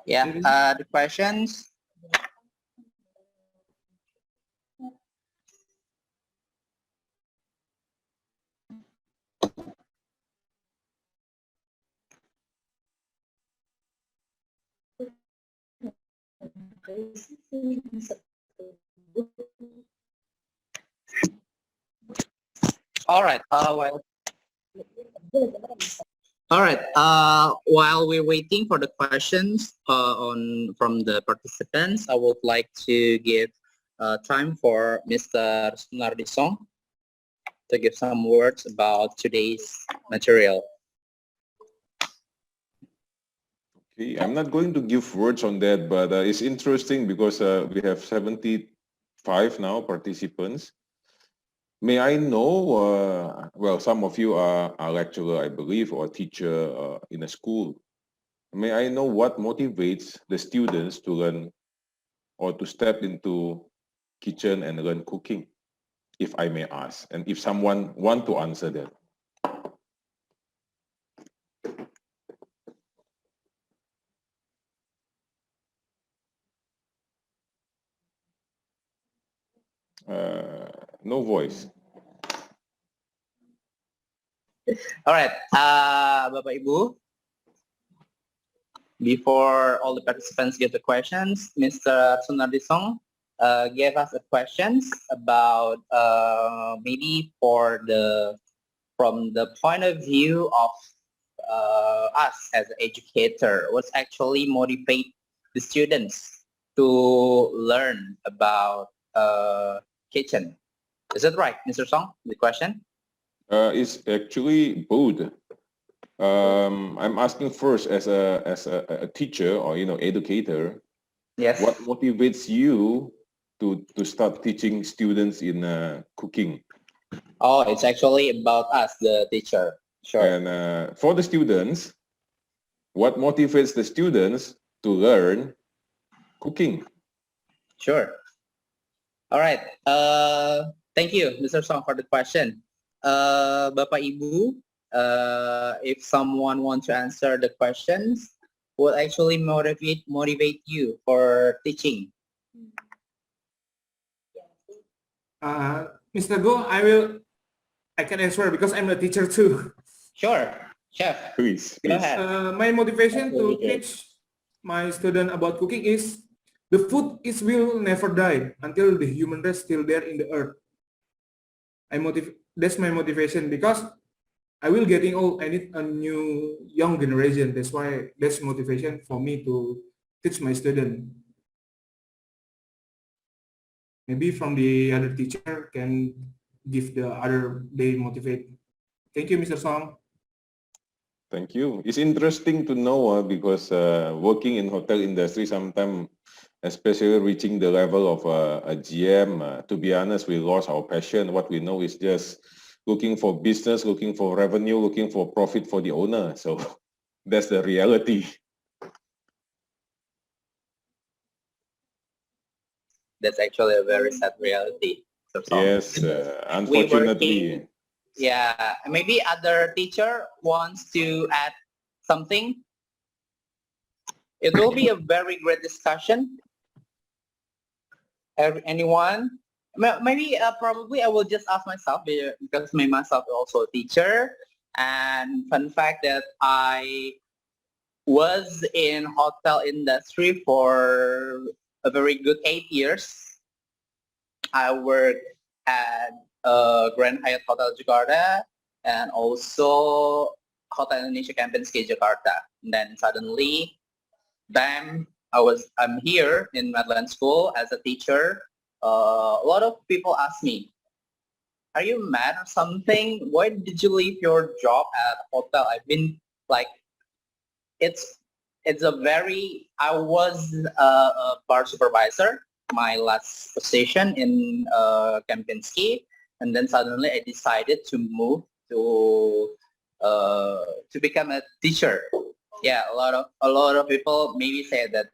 Yeah, the questions. All right. All right. While we're waiting for the questions from the participants, I would like to give time for Mr. Sunardisong to give some words about today's material. Okay, I'm not going to give words on that, but it's interesting because we have 75 now participants. May I know, well, some of you are a lecturer, I believe, or a teacher in a school. May I know what motivates the students to learn or to step into kitchen and learn cooking, if I may ask, and if someone want to answer that? No voice. All right, Bapak Ibu, before all the participants get the questions, Mr. Sunardisong gave us a questions about maybe from the point of view of us as an educator, what's actually motivate the students to learn about kitchen. Is that right, Mr. Song, the question? It's actually both. I'm asking first as a teacher or educator, Yes. what motivates you to start teaching students in cooking? Oh, it's actually about us, the teacher. Sure. And for the students, what motivates the students to learn cooking? Sure. All right. Thank you, Mr. Song, for the question. Bapak Ibu, if someone wants to answer the questions, what actually motivate you for teaching? Mr. Go, I can answer because I'm a teacher too. Sure, chef. Please, Go please. ahead. My motivation That's really to good. teach my student about cooking is the food will never die until the human race still there in the earth. That's my motivation because I will getting old. I need a new young generation. That's motivation for me to teach my student. Maybe from the other teacher can give the other they motivate. Thank you, Mr. Song. Thank you. It's interesting to know because working in hotel industry sometimes, especially reaching the level of a GM, to be honest, we lost our passion. What we know is just looking for business, looking for revenue, looking for profit for the owner. So that's the reality. That's actually a very sad reality. So Yes, unfortunately. Yeah, maybe other teacher wants to add something. It will be a very great discussion. Anyone? Maybe probably I will just ask myself because myself is also a teacher. And fun fact that I was in hotel industry for a very good 8 years. I worked at Grand Hyatt Hotel Jakarta and also Hotel Indonesia Kempinski Jakarta. And then suddenly, bam, I'm here in Metland School as a teacher. A lot of people ask me, "Are you mad or something? Why did you leave your job at hotel?" I've been like, I was a bar supervisor, my last position in Kempinski, and then suddenly I decided to move to become a teacher. Yeah, a lot of people maybe say that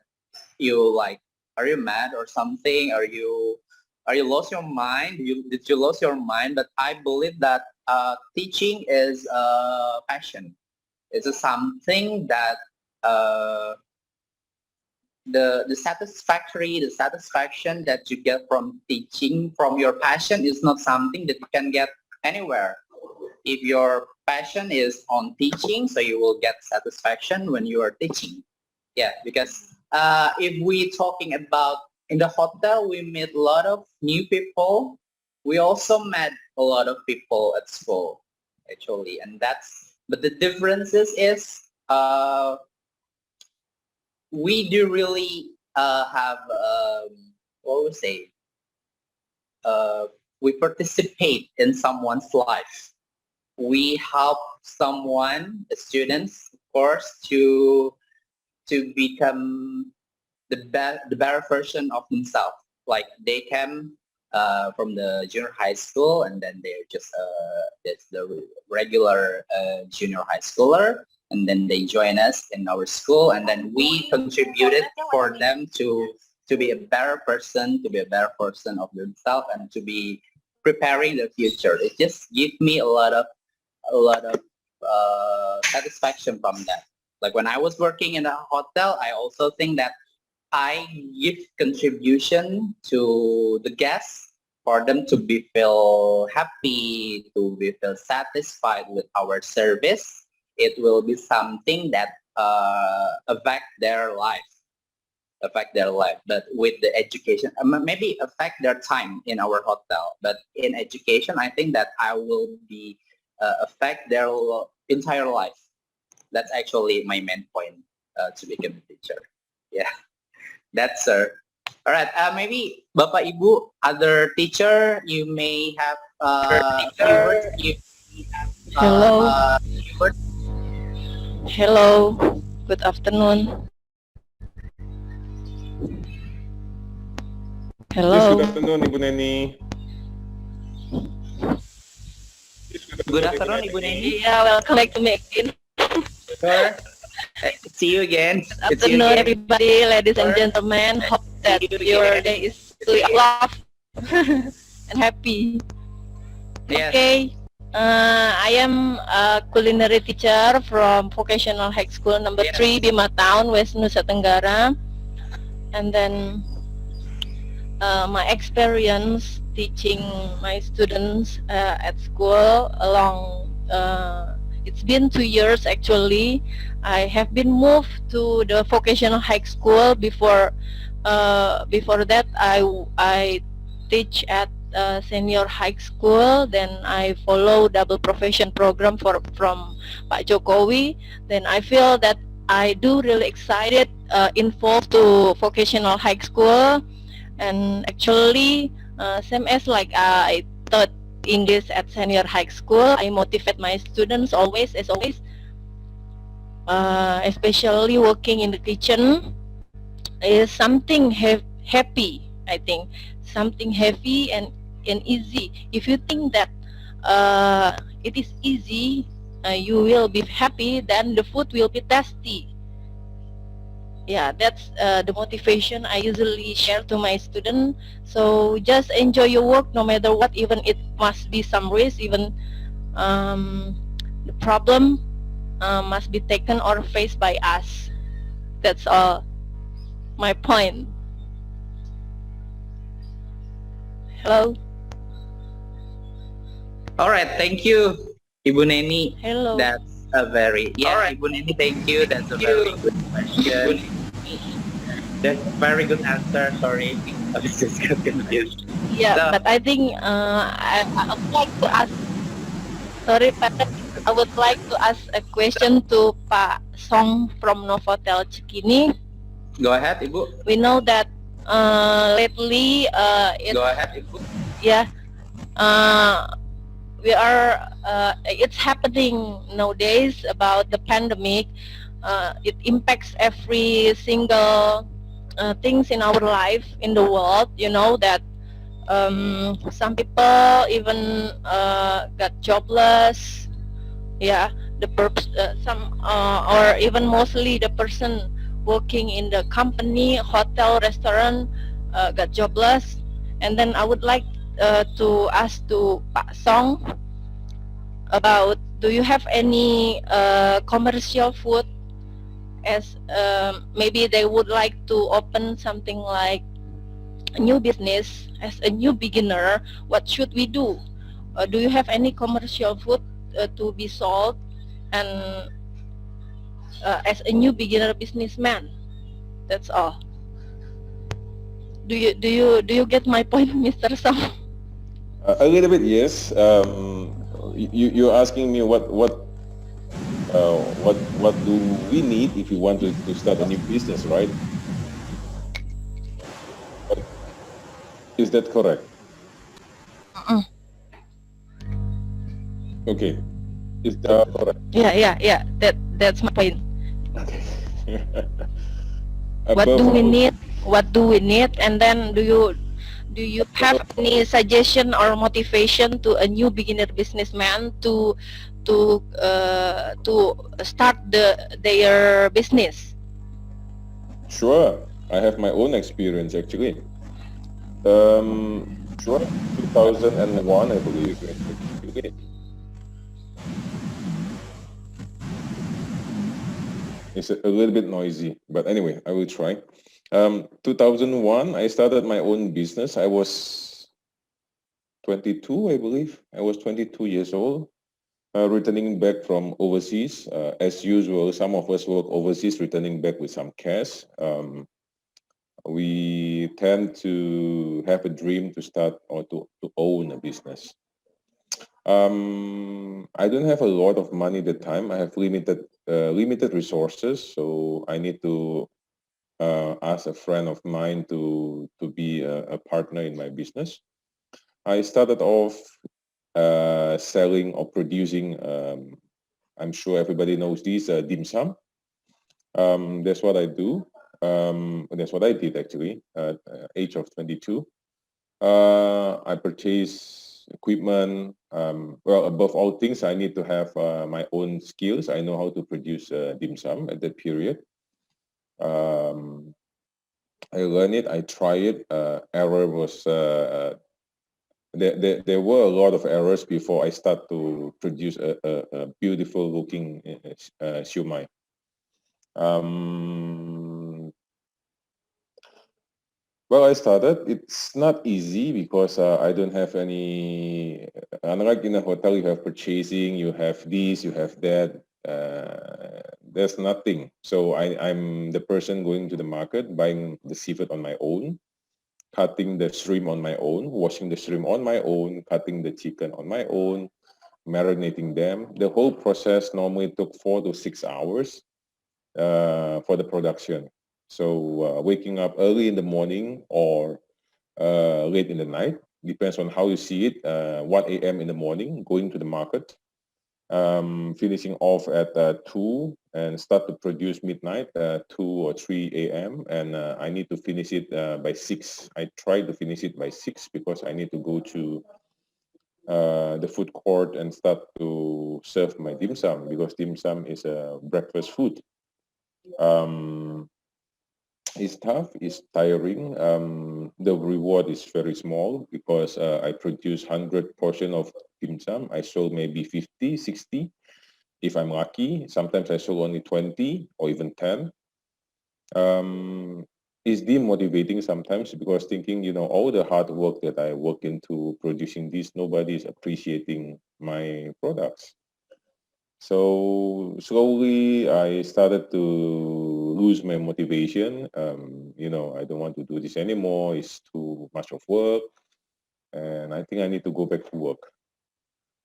are you mad or something? Are you lost your mind? Did you lose your mind? But I believe that teaching is a passion. It's something that the satisfaction that you get from teaching from your passion is not something that you can get anywhere. If your passion is on teaching, so you will get satisfaction when you are teaching. Yeah, because if we talking about in the hotel, we meet a lot of new people. We also met a lot of people at school, actually, but the differences is we do really have what we say. We participate in someone's life. We help someone, the students, of course, to to become the better version of themselves. Like they came from the junior high school, and then they're just the regular junior high schooler, and then they join us in our school, and then we contributed for them to be a better person, of themselves, and to be preparing the future. It just gives me a lot of satisfaction from that. Like when I was working in a hotel, I also think that I give contribution to the guests for them to be feel happy, to be feel satisfied with our service. It will be something that affect their life. But with the education, maybe affect their time in our hotel. But in education, I think that I will be affect their entire life. That's actually my main point to become a teacher. Yeah, that's sir. All right, maybe Bapak Ibu, other teacher, you may have few words. Hello. Few words. Hello. Good afternoon. Yes, Hello. good afternoon, Ibu Neni. Good afternoon, Ibu Neni. Yeah, welcome back to me again. Sir, see you again. Good afternoon, everybody, ladies and gentlemen. Hope that your day is full of love and happy. Yes. Okay. I am a culinary teacher from Vocational High School number 3, Bima Town, West Nusa Tenggara. And then my experience teaching my students at school it's been 2 years actually. I have been moved to the vocational high school. Before that I teach at senior high school. Then I follow double profession program from Pak Jokowi. Then I feel that I do really excited involved to vocational high school. And actually, same as like I taught English at senior high school, I motivate my students always, especially working in the kitchen is something happy. I think something heavy and easy. If you think that it is easy, you will be happy. Then the food will be tasty. Yeah, that's the motivation I usually share to my students. So just enjoy your work no matter what, even it must be some risk, even the problem must be taken or faced by us. That's all my point. Hello. All right, thank you, Ibu Neni. Hello. That's a very Ibu Neni, thank you. That's a very good question. That's a very good answer. Sorry, I was just confused. Yeah, So- but I think I would like to ask. Sorry, Pak. I would like to ask a question to Pak Song from Novotel Cikini. Go ahead, Ibu. We know that lately Go ahead, Ibu. yeah, we are it's happening nowadays about the pandemic. It impacts every single things in our life in the world. You know that some people even got jobless. Yeah, some or even mostly the person working in the company, hotel, restaurant got jobless. And then I would like to ask to Pak Song about, do you have any commercial food, as maybe they would like to open something like a new business as a new beginner? What should we do? Do you have any commercial food to be sold, and as a new beginner businessman? That's all. Do you get my point, Mr. Song? A little bit, yes. You're asking me what do we need if we want to start a new business, right? Is that correct? Okay. Is that correct? Yeah. That's my point. Okay. What Above do we all, need? What do we need? And then do you have any suggestion or motivation to a new beginner businessman to start their business? sure, I have my own experience actually. Sure, 2001, I believe. It's a little bit noisy, but anyway, I will try. 2001, I started my own business. I was 22, I believe. I was 22 years old, returning back from overseas. As usual, some of us work overseas, returning back with some cash. We tend to have a dream to start or to own a business. I don't have a lot of money at the time. I have limited resources, so I need to ask a friend of mine to be a partner in my business. I started off selling or producing. I'm sure everybody knows these dim sum. That's what I do. That's what I did actually at age of 22. I purchased equipment. Well, above all things, I need to have my own skills. I know how to produce dim sum at that period. I learned it. I tried it. Error was there were a lot of errors before I start to produce a beautiful looking siomai. Well, I started. It's not easy because I don't have any. Unlike in a hotel, you have purchasing, you have this, you have that. There's nothing. So I'm the person going to the market, buying the seafood on my own, cutting the shrimp on my own, washing the shrimp on my own, cutting the chicken on my own, marinating them. The whole process normally took 4 to 6 hours for the production. So waking up early in the morning or late in the night, depends on how you see it, 1 a.m. in the morning, going to the market, finishing off at 2 and start to produce midnight, 2 or 3 a.m. And I need to finish it by 6. I try to finish it by 6 because I need to go to the food court and start to serve my dim sum because dim sum is a breakfast food. It's tough, it's tiring. The reward is very small because I produce 100 portion of dim sum. I sold maybe 50, 60 if I'm lucky. Sometimes I sold only 20 or even 10. It's demotivating sometimes because thinking, all the hard work that I work into producing this, nobody is appreciating my products. So slowly I started to lose my motivation. I don't want to do this anymore. It's too much of work. And I think I need to go back to work.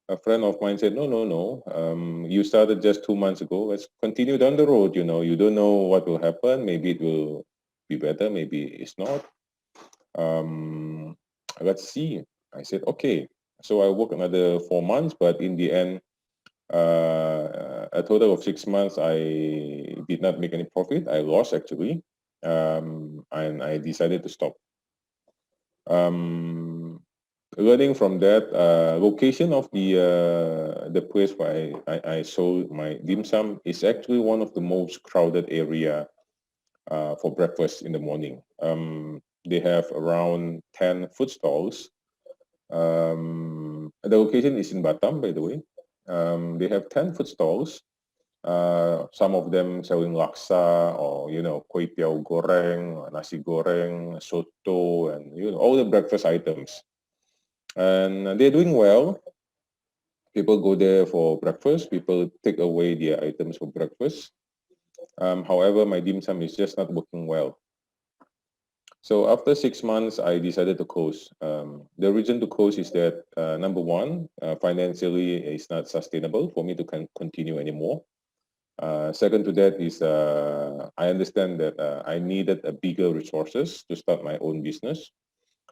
A friend of mine said, no. You started just 2 months ago. Let's continue down the road. You don't know what will happen. Maybe it will be better. Maybe it's not. Let's see. I said, okay. So I worked another 4 months, but in the end, a total of 6 months, I did not make any profit. I lost actually, and I decided to stop. Learning from that, location of the place where I sold my dim sum is actually one of the most crowded area for breakfast in the morning. They have around 10 food stalls. The location is in Batam, by the way. They have 10 food stalls. Some of them selling laksa or, kway teow goreng, nasi goreng, soto, and, all the breakfast items. And they're doing well. People go there for breakfast. People take away their items for breakfast. However, my dim sum is just not working well. So after 6 months, I decided to close. The reason to close is that, number one, financially, it's not sustainable for me to continue anymore. Second to that is I understand that I needed a bigger resources to start my own business.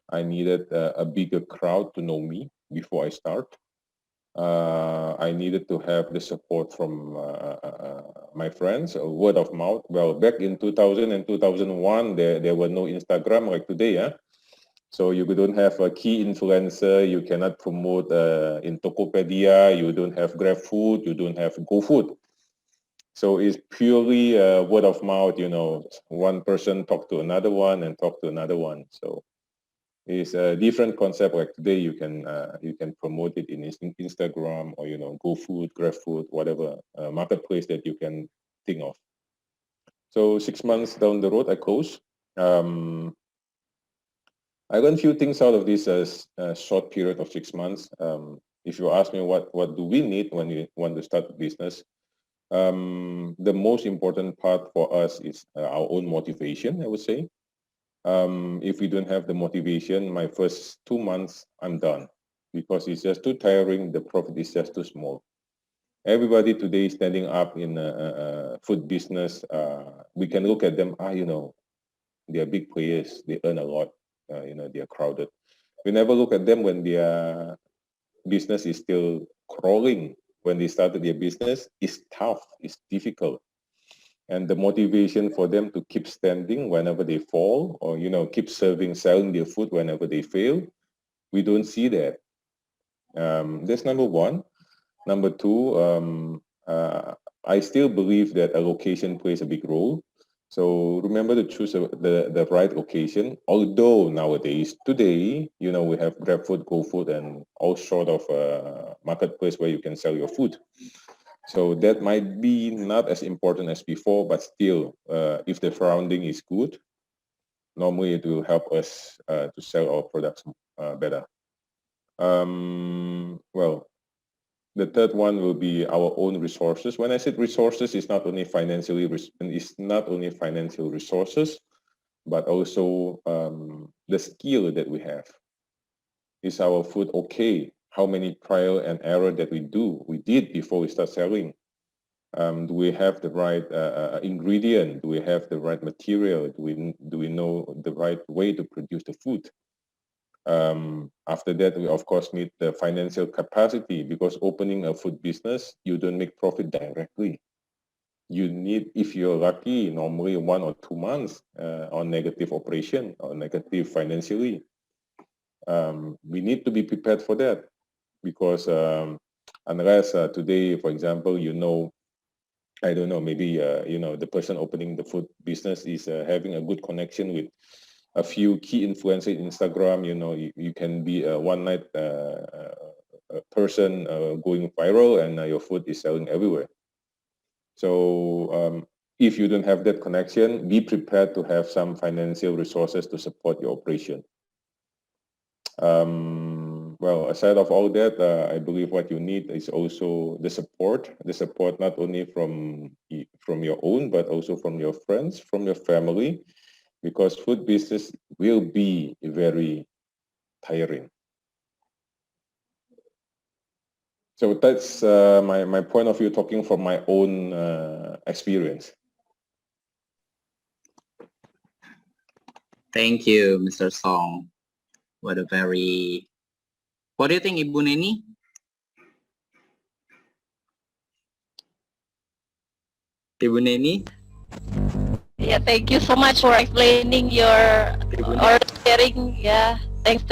I needed a bigger crowd to know me before I start. I needed to have the support from my friends, word of mouth. Well, back in 2000 and 2001, there were no Instagram like today. Yeah? So you don't have a key influencer, you cannot promote in Tokopedia, you don't have GrabFood, you don't have GoFood. So it's purely word of mouth, you know, one person talk to another one and talk to another one. So it's a different concept. Like today, you can promote it in Instagram or, you know, GoFood, GrabFood, whatever marketplace that you can think of. So 6 months down the road, I closed. I learned a few things out of this short period of 6 months. If you ask me what do we need when we want to start a business, the most important part for us is our own motivation, I would say. If we don't have the motivation, my first 2 months, I'm done because it's just too tiring. The profit is just too small. Everybody today standing up in a food business, we can look at them, you know, they are big players, they earn a lot, you know, they are crowded. We never look at them when their business is still crawling. When they started their business, it's tough, it's difficult. And the motivation for them to keep standing whenever they fall, or, you know, keep selling their food whenever they fail, we don't see that. That's number one. Number two, I still believe that a location plays a big role. So remember to choose the right location. Although nowadays, today, you know, we have GrabFood, GoFood, and all sort of marketplace where you can sell your food. So that might be not as important as before, but still, if the surrounding is good, normally it will help us to sell our products better. Well, the third one will be our own resources. When I said resources, it's not only financial resources, but also the skill that we have. Is our food okay? How many trial and error that we did before we start selling? Do we have the right ingredient? Do we have the right material? Do we know the right way to produce the food? After that, we of course need the financial capacity, because opening a food business, you don't make profit directly. You need, if you're lucky, normally 1 or 2 months on negative operation or negative financially. We need to be prepared for that, because unless today, for example, you know, I don't know, maybe you know, the person opening the food business is having a good connection with a few key influencers in Instagram. You know, you can be a one night person going viral, and your food is selling everywhere. So if you don't have that connection, be prepared to have some financial resources to support your operation. Well, aside of all that, I believe what you need is also the support not only from your own, but also from your friends, from your family, because food business will be very tiring. So that's my point of view, talking from my own experience. Thank you, Mr. Song. What do you think, Ibu Neni? Ibu Neni? Yeah, thank you so much for explaining your or sharing. Yeah, thanks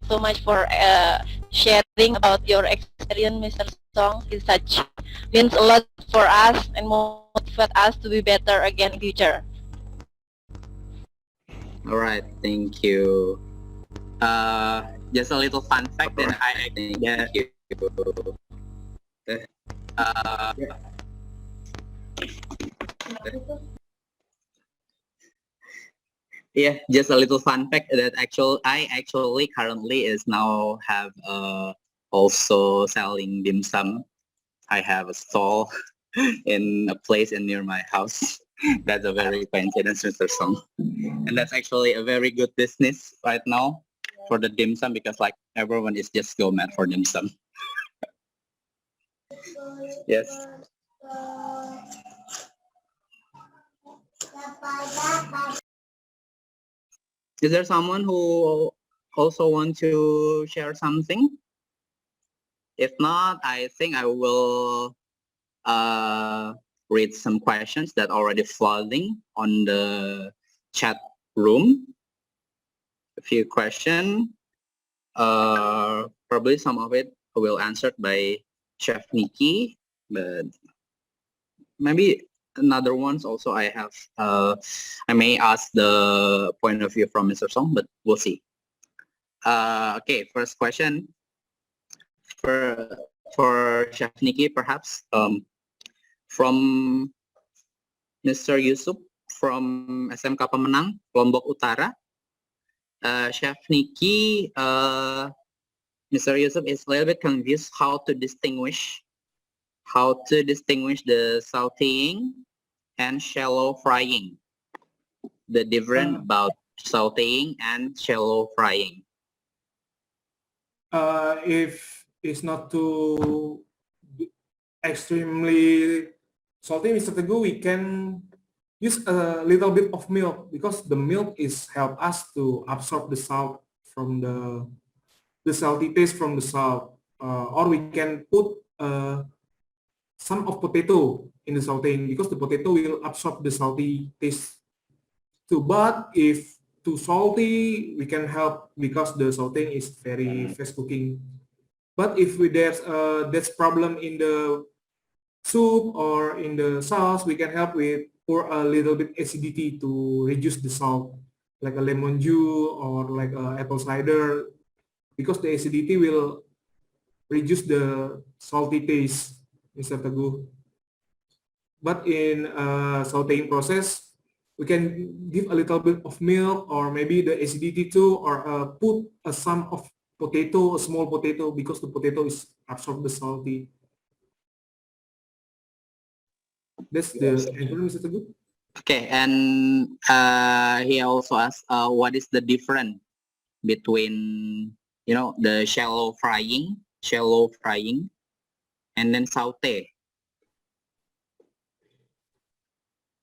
so much for sharing about your experience, Mr. Song. It means a lot for us and motivate us to be better again in future. All right, thank you. Just a little fun fact that I think that yeah, just a little fun fact that I actually currently is now have also selling dim sum. I have a stall in a place near my house. That's a very coincidence, Mr. Song. And that's actually a very good business right now for the dim sum, because like everyone is just go mad for dim sum. Yes. Is there someone who also want to share something? If not, I think I will read some questions that already flooding on the chat room. A few questions. Probably some of it will answered by Chef Nicky, but maybe another ones also I have. I may ask the point of view from Mr. Song, but we'll see. Okay, first question for Chef Nicky, perhaps from Mr. Yusuf from SMK Pemenang, Lombok Utara. Chef Nicky, Mr. Yusuf is a little bit confused how to distinguish the sauteing and shallow frying. The difference about sauteing and shallow frying. If it's not too extremely salty, Mr. Teguh, we can use a little bit of milk because the milk is help us to absorb the salt from the salty taste from the salt. Or we can put some of potato in the sauteing because the potato will absorb the salty taste too. But if too salty, we can help because the sauteing is very fast cooking. But if there's problem in the soup or in the sauce, we can help with pour a little bit acidity to reduce the salt, like a lemon juice or like apple cider, because the acidity will reduce the salty taste, Mr. Teguh. But in sauteing process, we can give a little bit of milk or maybe the acidity too, or put some of potato, a small potato, because the potato is absorb the salty. That's the answer, Mr. Teguh. Okay, and he also asked, what is the difference between the shallow frying, and then saute?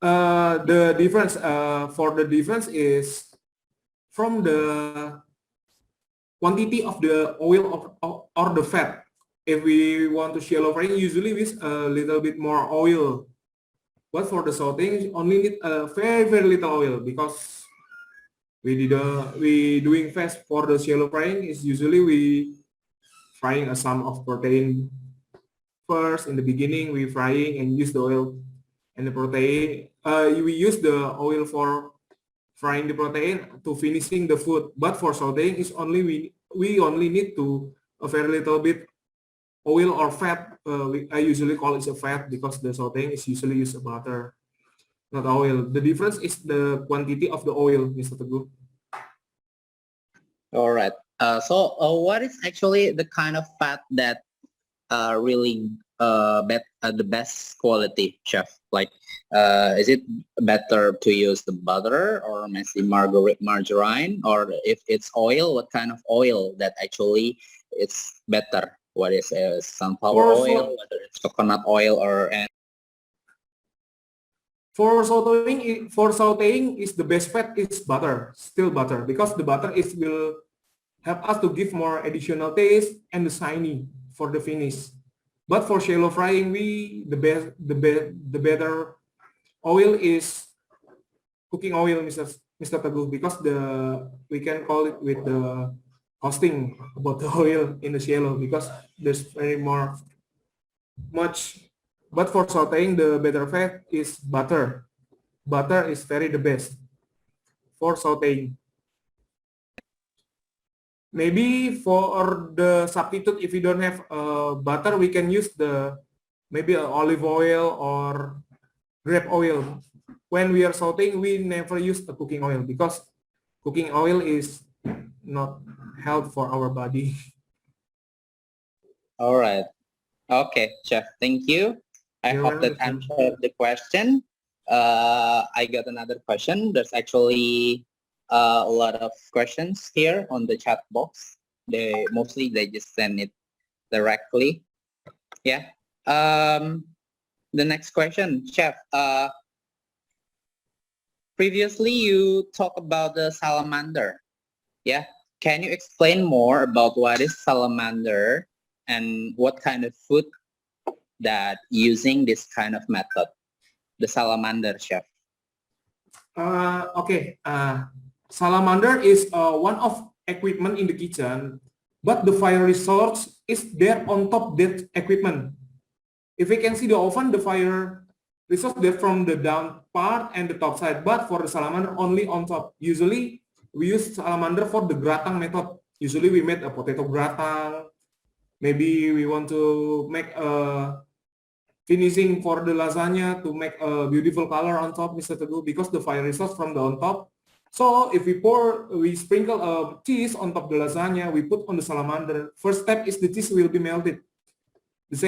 The difference for the difference is from the quantity of the oil or the fat. If we want to shallow frying, usually with a little bit more oil. But for the sauteing, only need a very little oil because we doing fast. For the shallow frying is usually we frying a sum of protein first. In the beginning, we frying and use the oil and the protein. We use the oil for frying the protein to finishing the food. But for sauteing is only we only need to a very little bit oil or fat. I usually call it a fat because the sauteing is usually use a butter, not oil. The difference is the quantity of the oil, Mr. Teguh. All right. So what is actually the kind of fat that really the best quality, chef? Like, is it better to use the butter or maybe margarine, or if it's oil, what kind of oil that actually it's better? What is sunflower oil, whether it's coconut oil or For sauteing is the best fat is butter, still butter, because the butter will help us to give more additional taste and the shiny for the finish. But for shallow frying, the better oil is cooking oil, Mr. Teguh, because we can call it with the costing about the oil in the shallow because there's very much. But for sauteing, the better fat is butter. Butter is very the best for sauteing. Maybe for the substitute, if we don't have butter, we can use maybe olive oil or grape oil. When we are sauteing, we never use the cooking oil because cooking oil is not healthy for our body. All right. Okay, chef. Thank you. I hope that answered the question. I got another question. There's actually a lot of questions here on the chat box. They just send it directly. Yeah. The next question, chef. Previously you talked about the salamander. Yeah. Can you explain more about what is salamander and what kind of food that using this kind of method? The salamander, chef. Okay. Salamander is one of equipment in the kitchen, but the fire resource is there on top that equipment. If we can see the oven, the fire resource there from the down part and the top side, but for the salamander only on top. Usually we use salamander for the gratang method. Usually we made a potato gratang. Maybe we want to make a finishing for the lasagna to make a beautiful color on top, Mr. Teguh, because the fire resource from the on top. So if we sprinkle cheese on top the lasagna, we put on the salamander. First step is the cheese will be melted. For the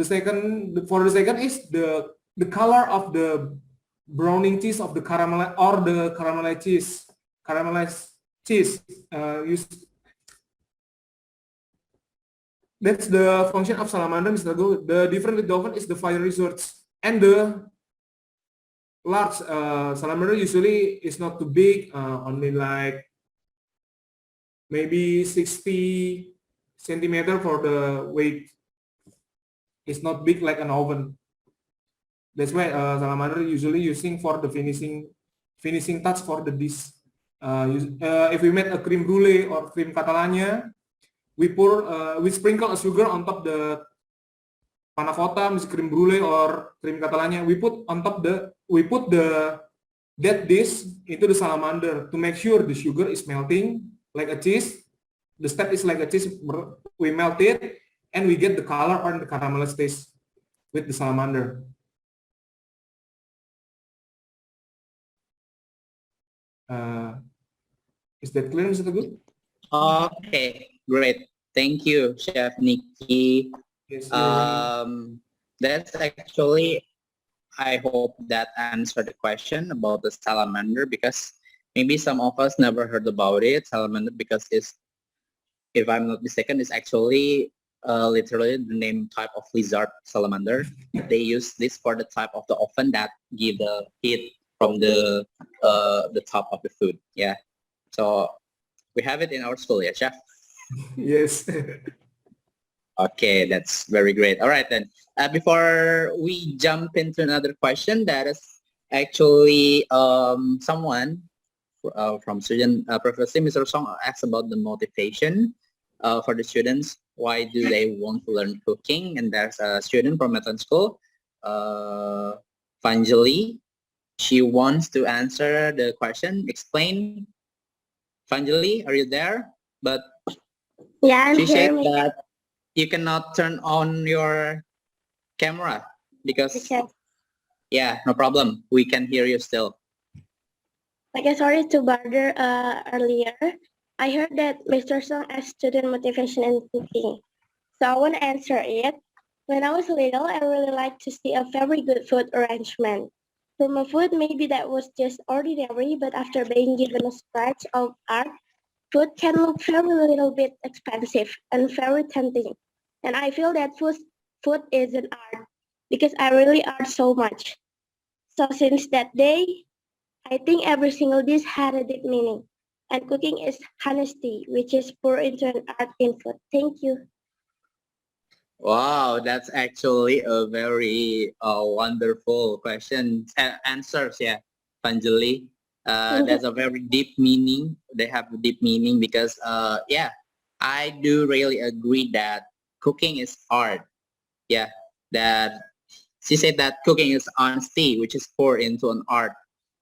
second is the color of the browning cheese of the caramel or the caramelized cheese. That's the function of salamander, Mr. Teguh. The difference with the oven is the fire resource and the large salamander usually is not too big, only like maybe 60 centimeter for the weight. It's not big like an oven. That's why salamander usually using for the finishing touch for the dish. If we make a cream brulee or cream catalanya, we sprinkle a sugar on top the panna cotta, cream brulee or cream catalanya. We put that dish into the salamander to make sure the sugar is melting like a cheese. The step is like a cheese. We melt it and we get the color or the caramelized taste with the salamander. Is that clear, Mr. Teguh? Okay, great. Thank you, Chef Nicky. Yes, That's actually, I hope that answered the question about the salamander, because maybe some of us never heard about it, salamander, because it's, if I'm not mistaken, it's actually literally the name type of lizard salamander. They use this for the type of the oven that give the heat from the top of the food. Yeah. So we have it in our school, yeah, chef? Yes. Okay, that's very great. All right then. Before we jump into another question, that is actually someone from student Professor Mr. Song asked about the motivation for the students. Why do they want to learn cooking? And there's a student from Metland School, Vanjali. She wants to answer the question. Explain. Vanjali, are you there? But yeah, she said that you cannot turn on your camera because, okay. Yeah, no problem. We can hear you still. Okay, sorry to bother earlier. I heard that Mr. Song asked student motivation in cooking. So I want to answer it. When I was little, I really liked to see a very good food arrangement. From a food maybe that was just ordinary, but after being given a scratch of art, food can look very little bit expensive and very tempting. And I feel that food is an art because I really art so much. So since that day, I think every single dish had a deep meaning. And cooking is honesty, which is poured into an art in food. Thank you. Wow, that's actually a very wonderful question. Answers, yeah, Panjali. That's a very deep meaning. They have a deep meaning because, yeah, I do really agree that cooking is art. Yeah, that she said that cooking is honesty, which is poured into an art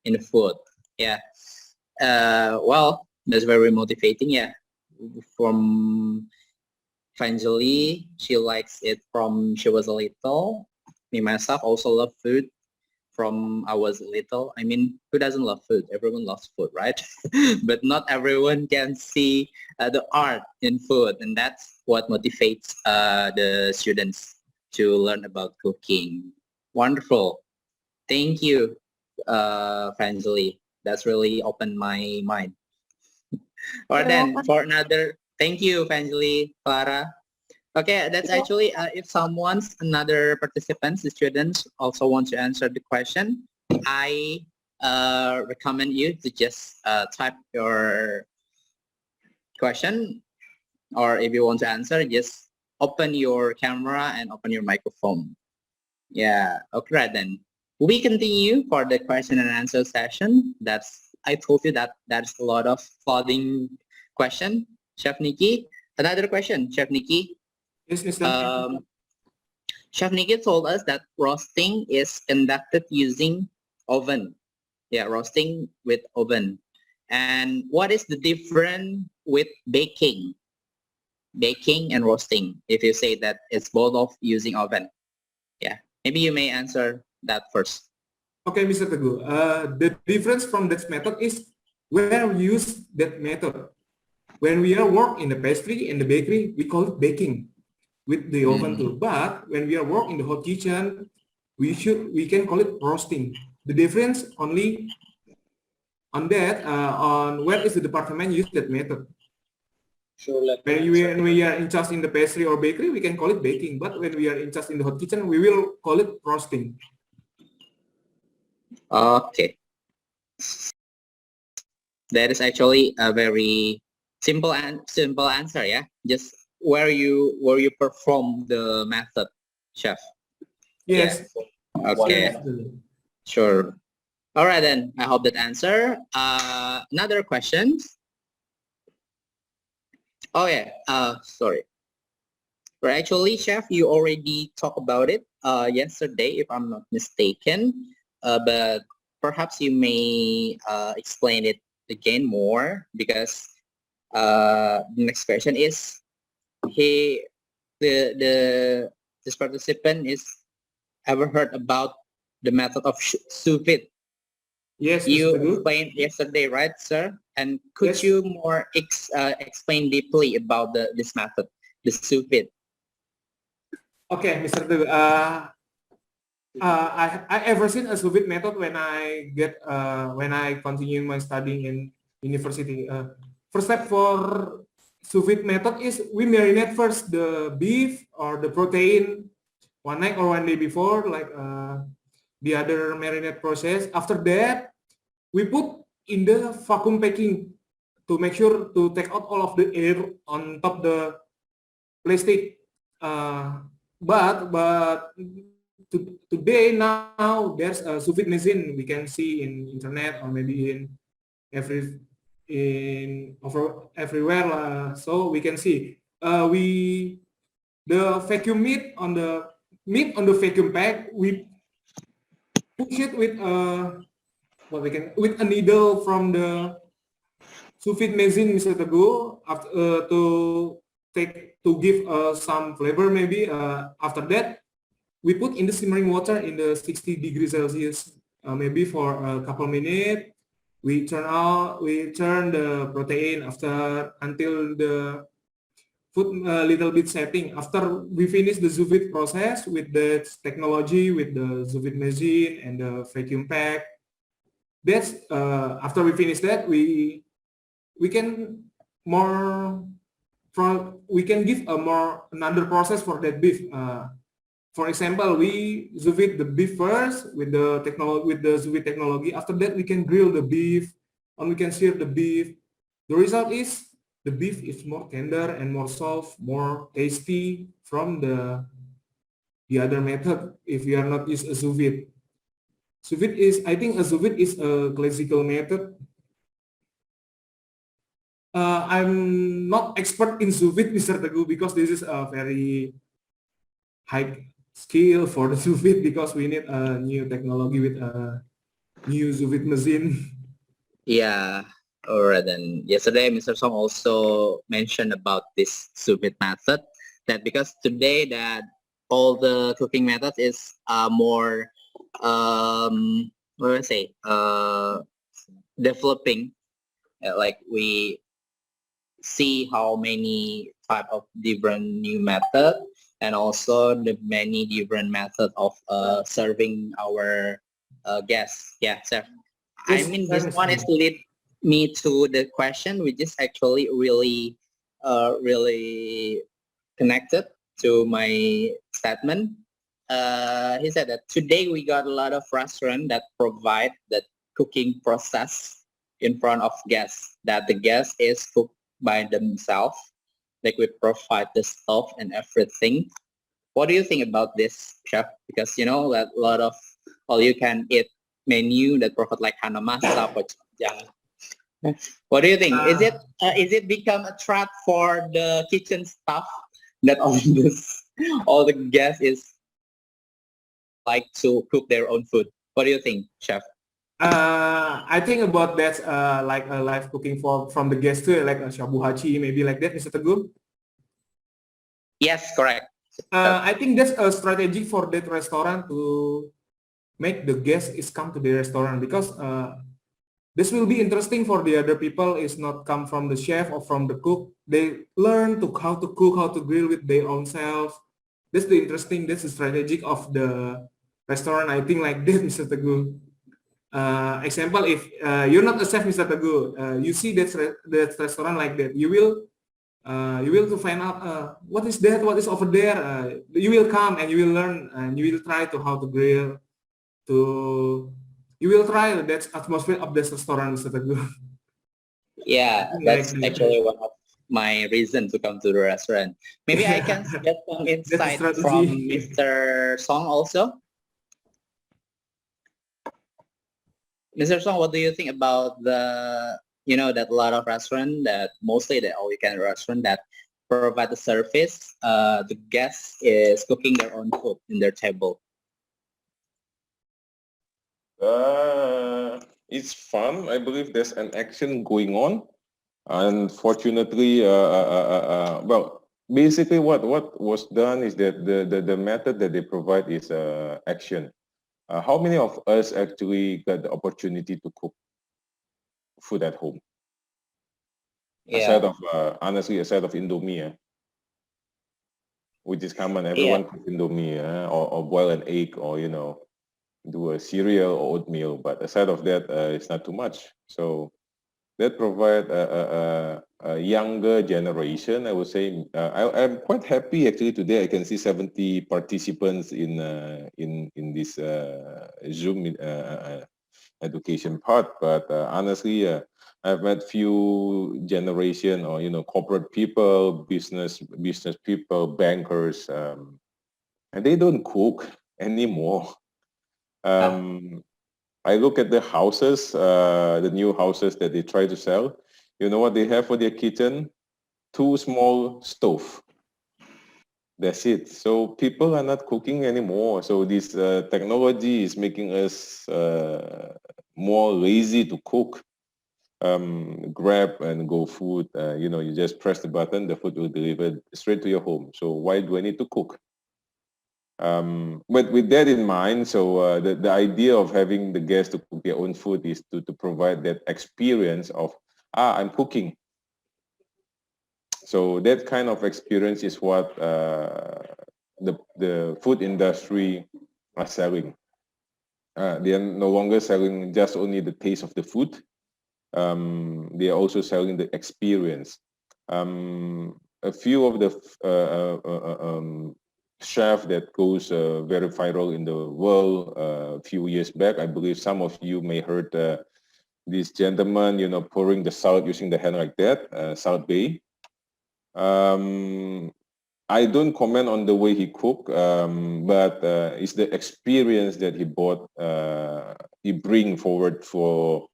in the food. Yeah. Well, that's very motivating. Yeah. From Vanjali, she likes it from she was a little. Me myself also love food from I was little. I mean, who doesn't love food? Everyone loves food, right? But not everyone can see the art in food, and that's what motivates the students to learn about cooking. Wonderful. Thank you, Vanjali. That's really opened my mind. Or then for another, thank you, Vanjali, Clara. Okay, that's actually if someone's another participants, the students also want to answer the question, I recommend you to just type your question or if you want to answer, just open your camera and open your microphone. Yeah, okay then. We continue for the question and answer session. I told you that that's a lot of flooding question, Chef Nicky. Another question, Chef Nicky. Yes, Mr. Chef Nicky told us that roasting is conducted using oven. Yeah, roasting with oven. And what is the difference with baking? Baking and roasting, if you say that it's both of using oven. Yeah, maybe you may answer that first. Okay, Mr. Teguh. The difference from that method is where we use that method. When we are work in the pastry and the bakery, we call it baking with the oven tool. But when we are work in the hot kitchen, we can call it roasting. The difference only on that on where is the department use that method. Sure. When we are in charge in the pastry or bakery, we can call it baking. But when we are in charge in the hot kitchen, we will call it roasting. Okay. That is actually a very simple answer, yeah? Just where you perform the method, Chef. Yes. Yeah. Okay. Sure. All right then. I hope that answer. Another question. Oh yeah. Sorry. Well, actually, Chef, you already talked about it yesterday, if I'm not mistaken. But perhaps you may explain it again more, because the next question is this participant is ever heard about the method of sous vide? Yes, You Mr. Teguh. explained yesterday, right, sir? And could Yes. you more explain deeply about this method, the sous vide? Okay, Mr. Teguh. I ever seen a sous vide method when I continue my studying in university. First step for sous vide method is we marinate first the beef or the protein one night or one day before, like the other marinade process. After that, we put in the vacuum packing to make sure to take out all of the air on top the plastic. But today now there's a sous vide machine we can see in internet or maybe in everywhere, so we can see the vacuum meat on the vacuum pack, we push it with with a needle from the sous vide machine, Mr. Teguh, after to give some flavor maybe. After that, we put in the simmering water in the 60 degrees Celsius, maybe for a couple minutes. We turn the protein until the food a little bit setting. After we finish the sous vide process with the technology, with the sous vide machine and the vacuum pack, that's after we finish that, we can give another process for that beef. For example, we sous vide the beef first with the sous vide technology. After that, we can grill the beef and we can sear the beef. The result is the beef is more tender and more soft, more tasty from the other method. If we are not use a sous vide, I think a sous vide is a classical method. I'm not expert in sous vide, Mr. Teguh, because this is a very high skill for the sous vide, because we need a new technology with a new sous vide machine. Yeah. All right then. Yesterday, Mr. Song also mentioned about this sous vide method, that because today that all the cooking methods is more what do I say, developing. Like we see how many type of different new method, and also the many different method of serving our guests. Yeah, so I Yes, mean, this one is lead me to the question, which is actually really connected to my statement. He said that today we got a lot of restaurants that provide the cooking process in front of guests, that the guest is cooked by themselves, like we provide the stuff and everything. What do you think about this, chef? Because you know that a lot of all you can eat menu that provide like hanamasa, pachang. What do you think? Is it become a threat for the kitchen staff that all this all the guests is like to cook their own food? What do you think, chef? I think about that like live cooking from the guests too, like a shabu hachi, maybe like that, Mr. Teguh. Yes, correct. I think that's a strategy for that restaurant to make the guests is come to the restaurant, because this will be interesting for the other people. Is not come from the chef or from the cook. They learn to how to cook, how to grill with their own self. That's the interesting. That's the strategic of the restaurant. I think like this, Mr. Teguh. Example, if you're not a chef, Mr. Teguh, you see that restaurant like that, you will to find out what is that, what is over there. You will come and you will learn and you will try to how to grill. You will try that atmosphere of this restaurant, Mr. Teguh. Yeah, that's Like, actually one of my reason to come to the restaurant. Maybe I can get some insight from Mr. Song also. Mr. Song, what do you think about the, you know, that a lot of restaurant that mostly the all you can restaurant that provide the service, the guest is cooking their own food in their table. It's fun. I believe there's an action going on. Unfortunately, well, basically what was done is that the method that they provide is action. How many of us actually got the opportunity to cook food at home? Aside of, honestly, aside of Indomie, which is common, everyone cooks Indomie, or boil an egg, or, you know, do a cereal or oatmeal. But aside of that, it's not too much. So that provide a younger generation, I would say. I'm quite happy actually today. I can see 70 participants in this Zoom education part. But honestly, I've met few generation, or, you know, corporate people, business people, bankers, and they don't cook anymore. I look at the houses, the new houses that they try to sell. You know what they have for their kitchen? 2 small stove. That's it. So people are not cooking anymore. So this technology is making us more lazy to cook. Grab and go food. You know, you just press the button, the food will deliver straight to your home. So why do I need to cook? But with that in mind, so the idea of having the guests to cook their own food is to provide that experience of, I'm cooking. So that kind of experience is what the food industry are selling. They are no longer selling just only the taste of the food. They are also selling the experience. A few of the chef that goes very viral in the world a few years back. I believe some of you may heard this gentleman, you know, pouring the salt using the hand like that, Salt Bay. I don't comment on the way he cook, but it's the experience that he bring forward for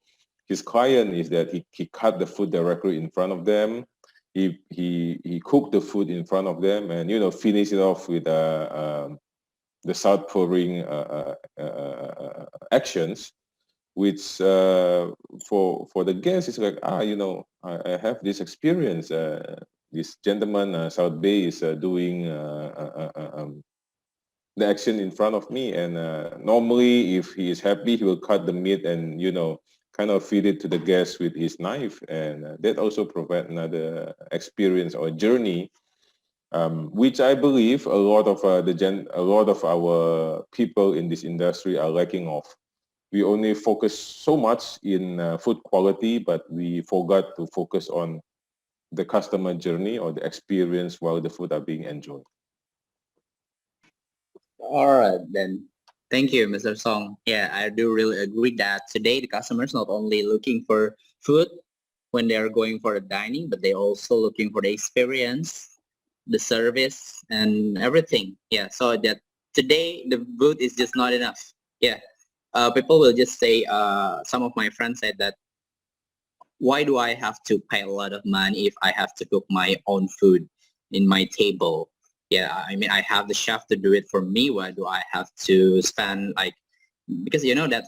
his client, is that he cut the food directly in front of them. He cooked the food in front of them, and, you know, finish it off with the salt pouring actions, which for the guests is like, you know, I have this experience. This gentleman, South Bay, is doing the action in front of me, and normally if he is happy, he will cut the meat and, you know, kind of feed it to the guests with his knife, and that also provide another experience or journey, which I believe a lot of our people in this industry are lacking of. We only focus so much in food quality, but we forgot to focus on the customer journey or the experience while the food are being enjoyed. All right, then. Thank you, Mr. Song. Yeah, I do really agree that today the customers not only looking for food, when they are going for the dining, but they're also looking for the experience, the service, and everything. Yeah, so that today the food is just not enough. Yeah, people will just say, some of my friends said that, why do I have to pay a lot of money if I have to cook my own food in my table? Yeah, I mean, I have the chef to do it for me. Why do I have to spend like, because you know that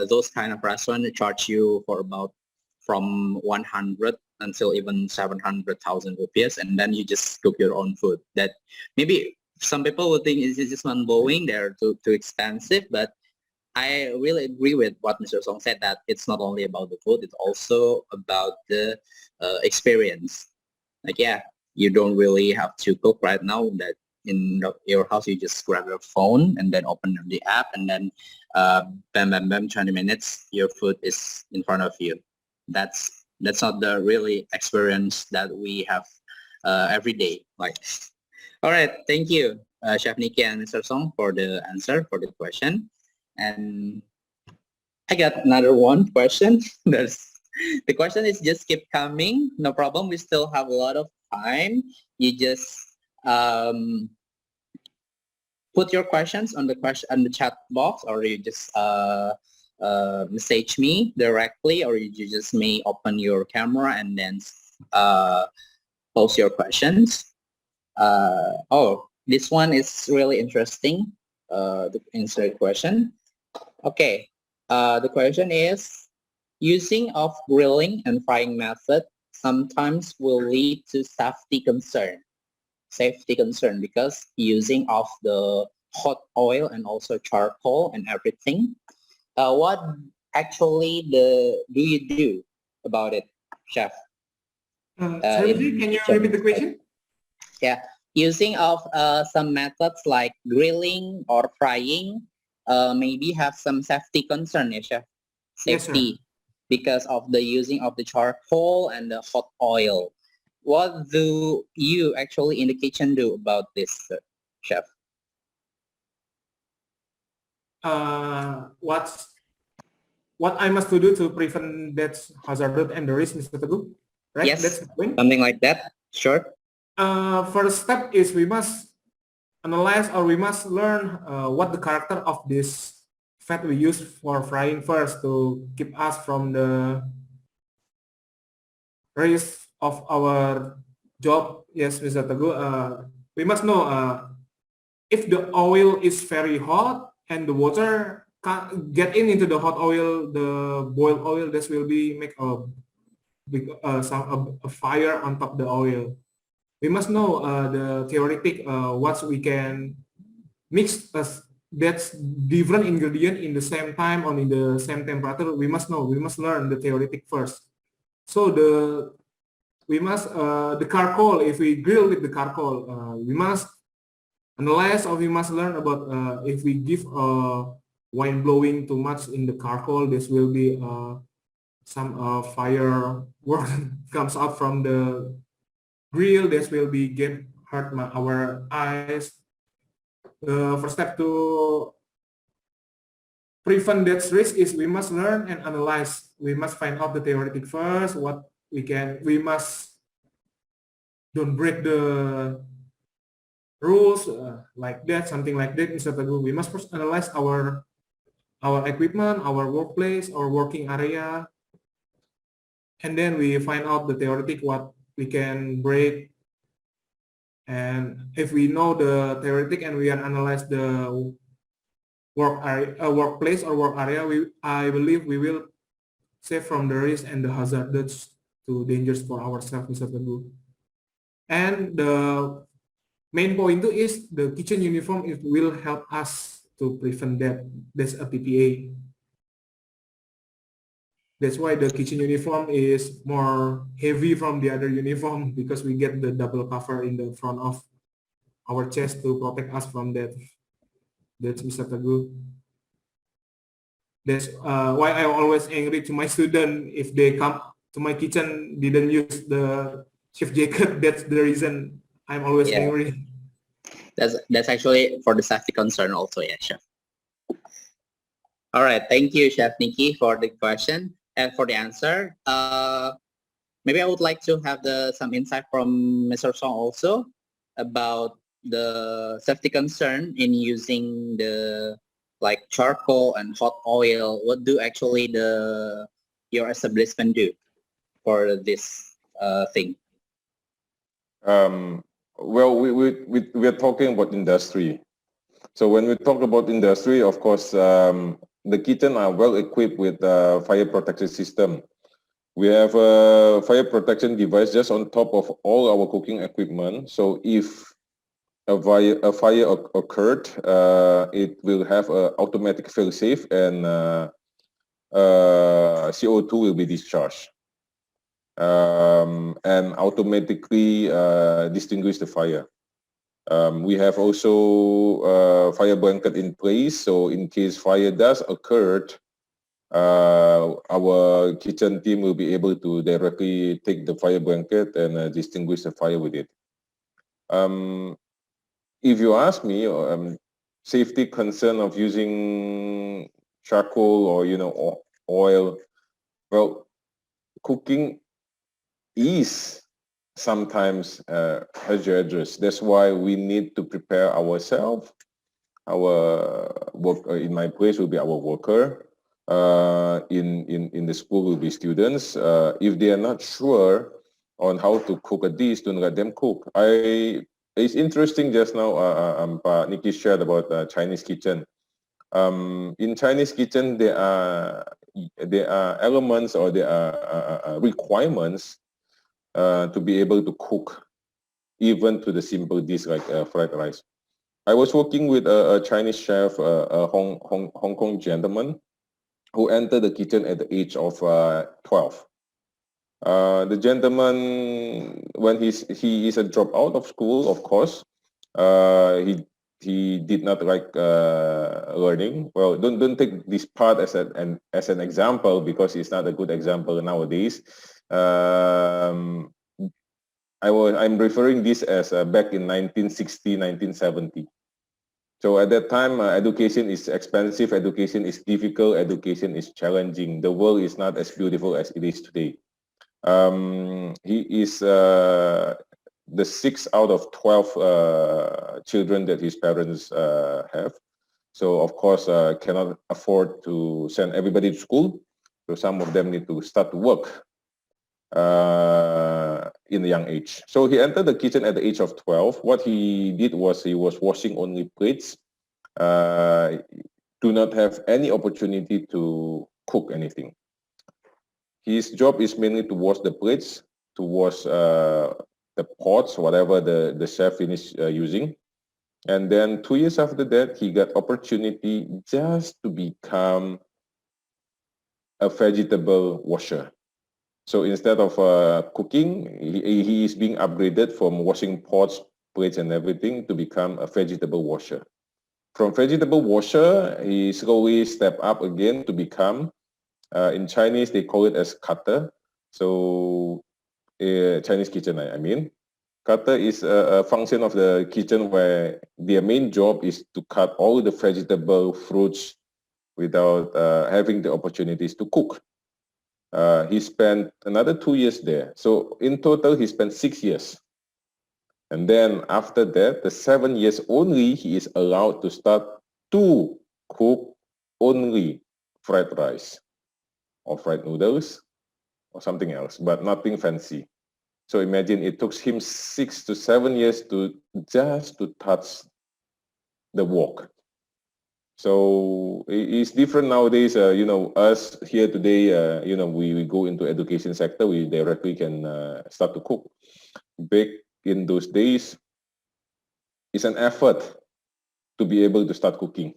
those kind of restaurants charge you for about from 100 until even 700,000 rupees, and then you just cook your own food. That maybe some people would think it's just mind-blowing, they're too expensive, but I really agree with what Mr. Song said, that it's not only about the food, it's also about the experience. Like, yeah, you don't really have to cook right now. That in your house, you just grab your phone and then open the app, and then bam, bam, bam, 20 minutes, your food is in front of you. That's not the really experience that we have every day. Like, all right, thank you, Chef Nicky and Mr. Song, for the answer for the question. And I got another one question. The question is just keep coming. No problem. We still have a lot of time. You just put your questions on the chat box, or you just message me directly, or you just may open your camera and then post your questions. Oh, this one is really interesting. The answer question. Okay, the question is, using of grilling and frying method sometimes will lead to safety concern because using of the hot oil and also charcoal and everything. What actually do you do about it, Chef? Sorry, can you repeat the question? Yeah, using of some methods like grilling or frying maybe have some safety concern, yeah, Chef? Safety, Yes, because of the using of the charcoal and the hot oil. What do you actually in the kitchen do about this, Chef? What I must do to prevent that hazard and the risk, Mr. Teguh? Right? Yes, That's the point. something like that. Sure. First step is we must analyze, or we must learn what the character of this fat we use for frying first, to keep us from the risk of our job. Yes, Mr. Teguh. We must know if the oil is very hot and the water can't get into the hot oil, the boiled oil, this will be make a fire on top the oil. We must know the theoretic what we can mix that's different ingredient in the same time or in the same temperature. We must know. We must learn the theoretic first. So the charcoal. If we grill with the charcoal, we must analyze, or we must learn about if we give wine blowing too much in the charcoal, this will be some fire work comes out from the grill. This will be hurt our eyes. The first step to prevent that risk is we must learn and analyze. We must find out the theoretic first. What we must don't break the rules like that, something like that. Mr. Teguh, we must first analyze our equipment, our workplace, or working area, and then we find out the theoretic what we can break. And if we know the theoretic and we analyze the workplace or work area, I believe we will save from the risk and the hazards to dangers for ourselves, Mr. Teguh. And the main point is the kitchen uniform. It will help us to prevent that. That's a PPA. That's why the kitchen uniform is more heavy from the other uniform, because we get the double cover in the front of our chest to protect us from that. That's Mr. Teguh. That's why I always angry to my student if they come to my kitchen didn't use the chef jacket. That's the reason I'm always angry. That's actually for the safety concern also, yeah, Chef. All right, thank you, Chef Nicky, for the question and for the answer. maybe I would like to have some insight from Mr. Song also about the safety concern in using the like charcoal and hot oil. What do actually your establishment do for this thing? Well, we are talking about industry. So when we talk about industry, of course, the kitchen are well equipped with fire protection system. We have a fire protection device just on top of all our cooking equipment. So if a fire occurred, it will have a automatic fail-safe and CO2 will be discharged and automatically distinguish the fire. We have also fire blanket in place, so in case fire does occur, our kitchen team will be able to directly take the fire blanket and distinguish the fire with it. If you ask me, safety concern of using charcoal or oil, well, cooking is sometimes hazardous. That's why we need to prepare ourselves. Our work in my place will be our worker. In the school will be students. If they are not sure on how to cook a dish, don't let them cook. It's interesting just now, Nicky shared about Chinese kitchen. In Chinese kitchen, there are elements or there are requirements to be able to cook, even to the simple dish like fried rice. I was working with a Chinese chef, a Hong Kong gentleman, who entered the kitchen at the age of 12. The gentleman, when he is a dropout of school, of course, he did not like learning. Well, don't take this part as an example, because it's not a good example nowadays. I'm referring this as back in 1960, 1970. So at that time, education is expensive, education is difficult, education is challenging. The world is not as beautiful as it is today. He is the 6th out of 12 children that his parents have. So of course, cannot afford to send everybody to school. So some of them need to start to work in a young age. So he entered the kitchen at the age of 12. What he did was he was washing only plates, do not have any opportunity to cook anything. His job is mainly to wash the plates, to wash the pots, whatever the chef finished using. And then 2 years after that, he got opportunity just to become a vegetable washer. So instead of cooking, he is being upgraded from washing pots, plates, and everything to become a vegetable washer. From vegetable washer, he slowly stepped up again to become, in Chinese, they call it as cutter. So Chinese kitchen, I mean. Cutter is a function of the kitchen where their main job is to cut all the vegetable, fruits without having the opportunities to cook. He spent another 2 years there. So in total, he spent 6 years. And then after that, the 7 years only, he is allowed to start to cook only fried rice or fried noodles or something else, but nothing fancy. So imagine it took him 6 to 7 years just to touch the wok. So it's different nowadays. Us here today, we go into education sector, we directly can start to cook. Back in those days, it's an effort to be able to start cooking.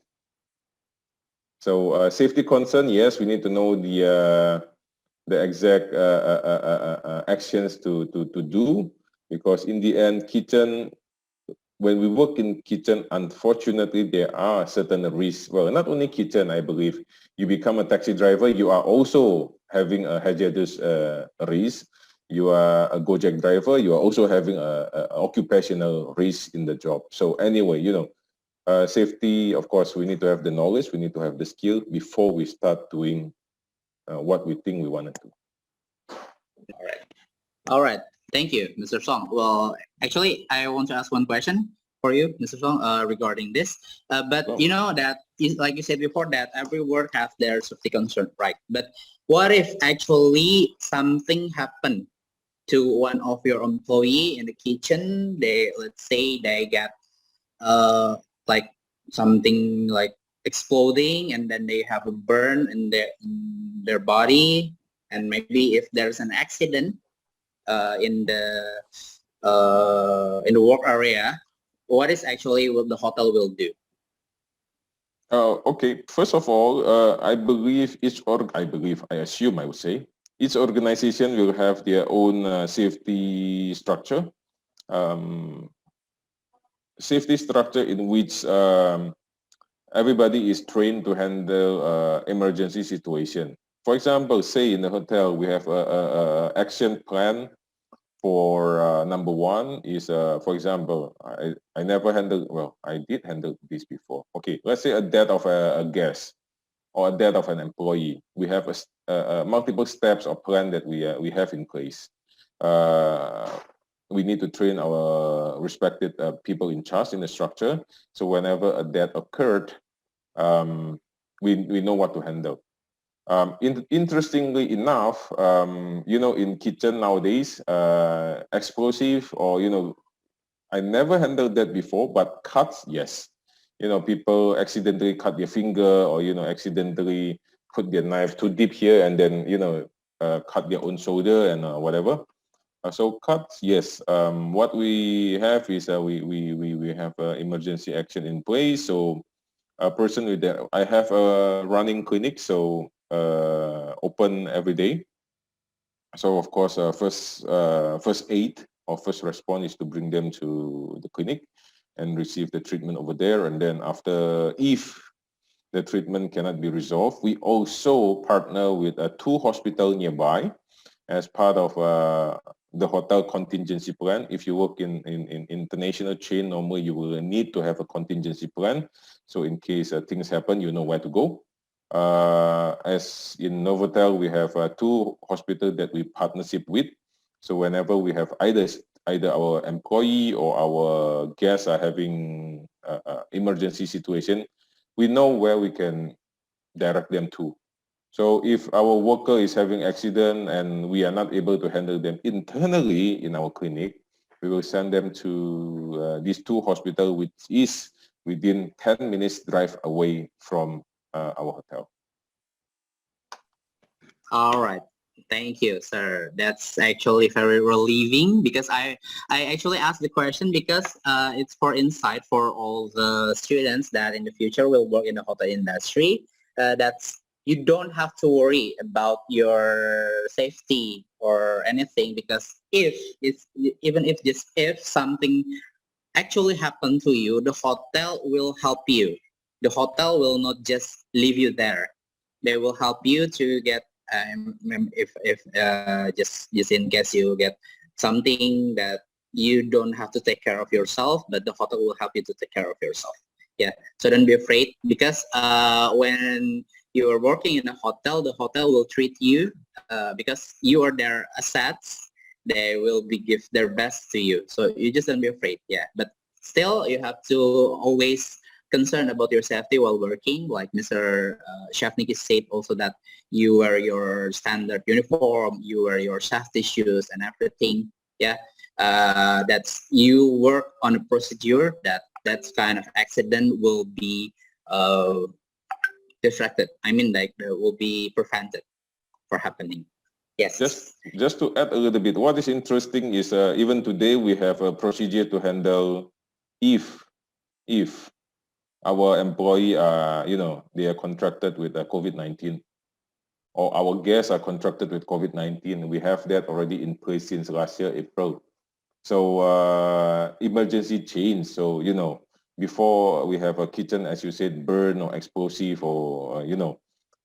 So safety concern, yes, we need to know the exact actions to do, because in the end, kitchen, when we work in kitchen, unfortunately, there are certain risks. Well, not only kitchen, I believe. You become a taxi driver, you are also having a hazardous risk. You are a Gojek driver, you are also having a occupational risk in the job. So anyway, safety, of course, we need to have the knowledge, we need to have the skill before we start doing what we think we want to do. All right. All right. Thank you, Mr. Song. Well, actually, I want to ask one question for you, Mr. Song, regarding this. But Oh. you know that, like you said before, that every work has their safety concern, right? But what if actually something happened to one of your employee in the kitchen? Let's say they get like something like exploding, and then they have a burn in their body, and maybe if there's an accident in the work area, what is actually what the hotel will do? Okay. First of all, I believe I assume I would say, each organization will have their own safety structure. Um, Safety structure in which everybody is trained to handle emergency situation. For example, say in the hotel, we have a action plan for number one is, for example, I never handled, well, I did handle this before. Okay, let's say a death of a guest or a death of an employee. We have multiple steps or plan that we have in place. We need to train our respected people in charge in the structure. So whenever a death occurred, we know what to handle. Interestingly enough, in kitchen nowadays, explosive or, I never handled that before, but cuts, yes. People accidentally cut their finger or, accidentally put their knife too deep here and then, cut their own shoulder and whatever. So cuts, yes. What we have is we have emergency action in place. So a person with that, I have a running clinic, so open every day. So of course, first aid or first response is to bring them to the clinic and receive the treatment over there. And then after, if the treatment cannot be resolved, we also partner with two hospitals nearby as part of the hotel contingency plan. If you work in international chain, normally you will need to have a contingency plan. So in case things happen, you know where to go. As in Novotel, we have two hospitals that we partnership with. So whenever we have either our employee or our guests are having emergency situation, we know where we can direct them to. So if our worker is having accident and we are not able to handle them internally in our clinic, we will send them to these two hospitals, which is within 10 minutes drive away from our hotel. All right. Thank you, sir. That's actually very relieving, because I actually asked the question because it's for insight for all the students that in the future will work in the hotel industry. That's you don't have to worry about your safety or anything, because even if something actually happened to you, the hotel will help you. The hotel will not just leave you there. They will help you to get if just in case you get something that you don't have to take care of yourself, but the hotel will help you to take care of yourself. Yeah, so don't be afraid, because when you are working in a hotel, the hotel will treat you because you are their assets. They will give their best to you, so you just don't be afraid. Yeah, but still you have to always concerned about your safety while working, like Mr. Chef Nicky said also, that you wear your standard uniform, you wear your safety shoes and everything. Yeah, that's you work on a procedure that kind of accident will be distracted. I mean, like will be prevented for happening. Yes. Just to add a little bit, what is interesting is even today we have a procedure to handle if our employee are, they are contracted with COVID-19, or our guests are contracted with COVID-19. We have that already in place since last year, April. So emergency change. So, before we have a kitchen, as you said, burn or explosive or,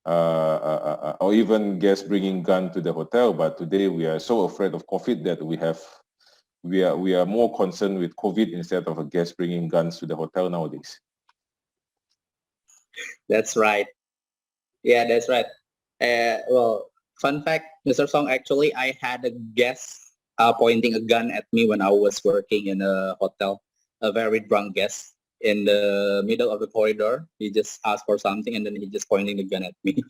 or even guests bringing gun to the hotel. But today we are so afraid of COVID that we are more concerned with COVID instead of a guest bringing guns to the hotel nowadays. That's right. Yeah, that's right. Well, fun fact, Mr. Song, actually, I had a guest pointing a gun at me when I was working in a hotel. A very drunk guest in the middle of the corridor. He just asked for something and then he just pointing the gun at me.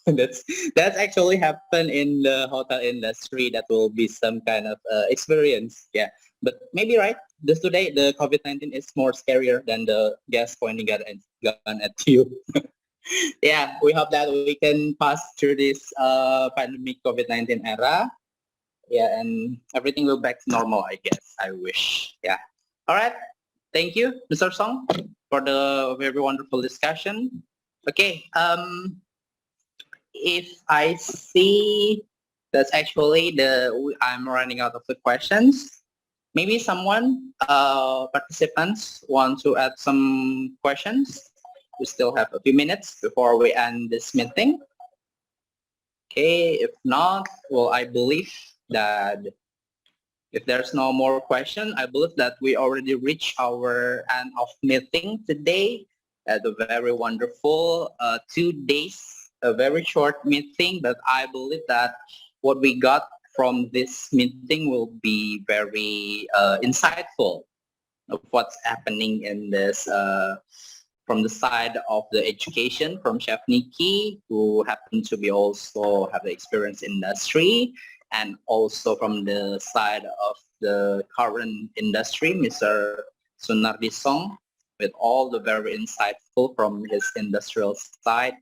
That's actually happened in the hotel industry. That will be some kind of experience. Yeah, but maybe right. This today the COVID-19 is more scarier than the guest pointing gun at you. Yeah, we hope that we can pass through this pandemic COVID-19 era. Yeah, and everything will back to normal, I guess. I wish. Yeah. All right. Thank you, Mr. Song, for the very wonderful discussion. Okay. If I see that's actually I'm running out of the questions. Maybe someone, participants, want to add some questions. We still have a few minutes before we end this meeting. Okay, if not, well, I believe that if there's no more question, I believe that we already reached our end of meeting today at a very wonderful 2 days, a very short meeting, but I believe that what we got from this meeting will be very insightful of what's happening in this from the side of the education from Chef Nicky, who happened to be also have the experience in industry, and also from the side of the current industry, Mr. Sunardi Song, with all the very insightful from his industrial side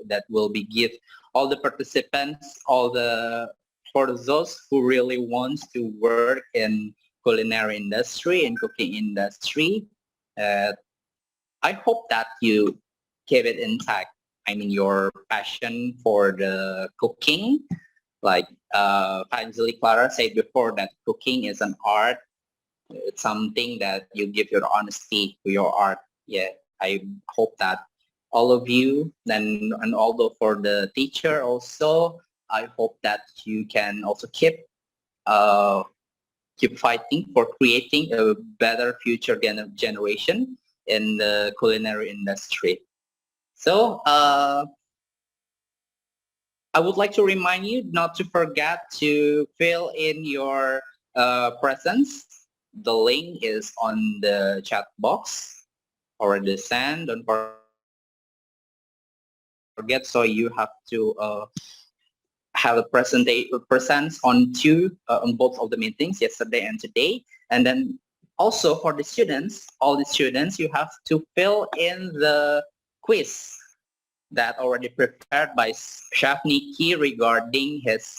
that will be give all the participants, for those who really wants to work in culinary industry and cooking industry. I hope that you keep it intact. I mean, your passion for the cooking, like Anjali Clara said before, that cooking is an art. It's something that you give your honesty to your art. Yeah, I hope that all of you, and although for the teacher also, I hope that you can also keep fighting for creating a better future generation in the culinary industry. So I would like to remind you not to forget to fill in your presence. The link is on the chat box already sent. Don't forget, so you have to have a presence on both of the meetings, yesterday and today. And then also for the students, all the students, you have to fill in the quiz that already prepared by Chef Nicky regarding his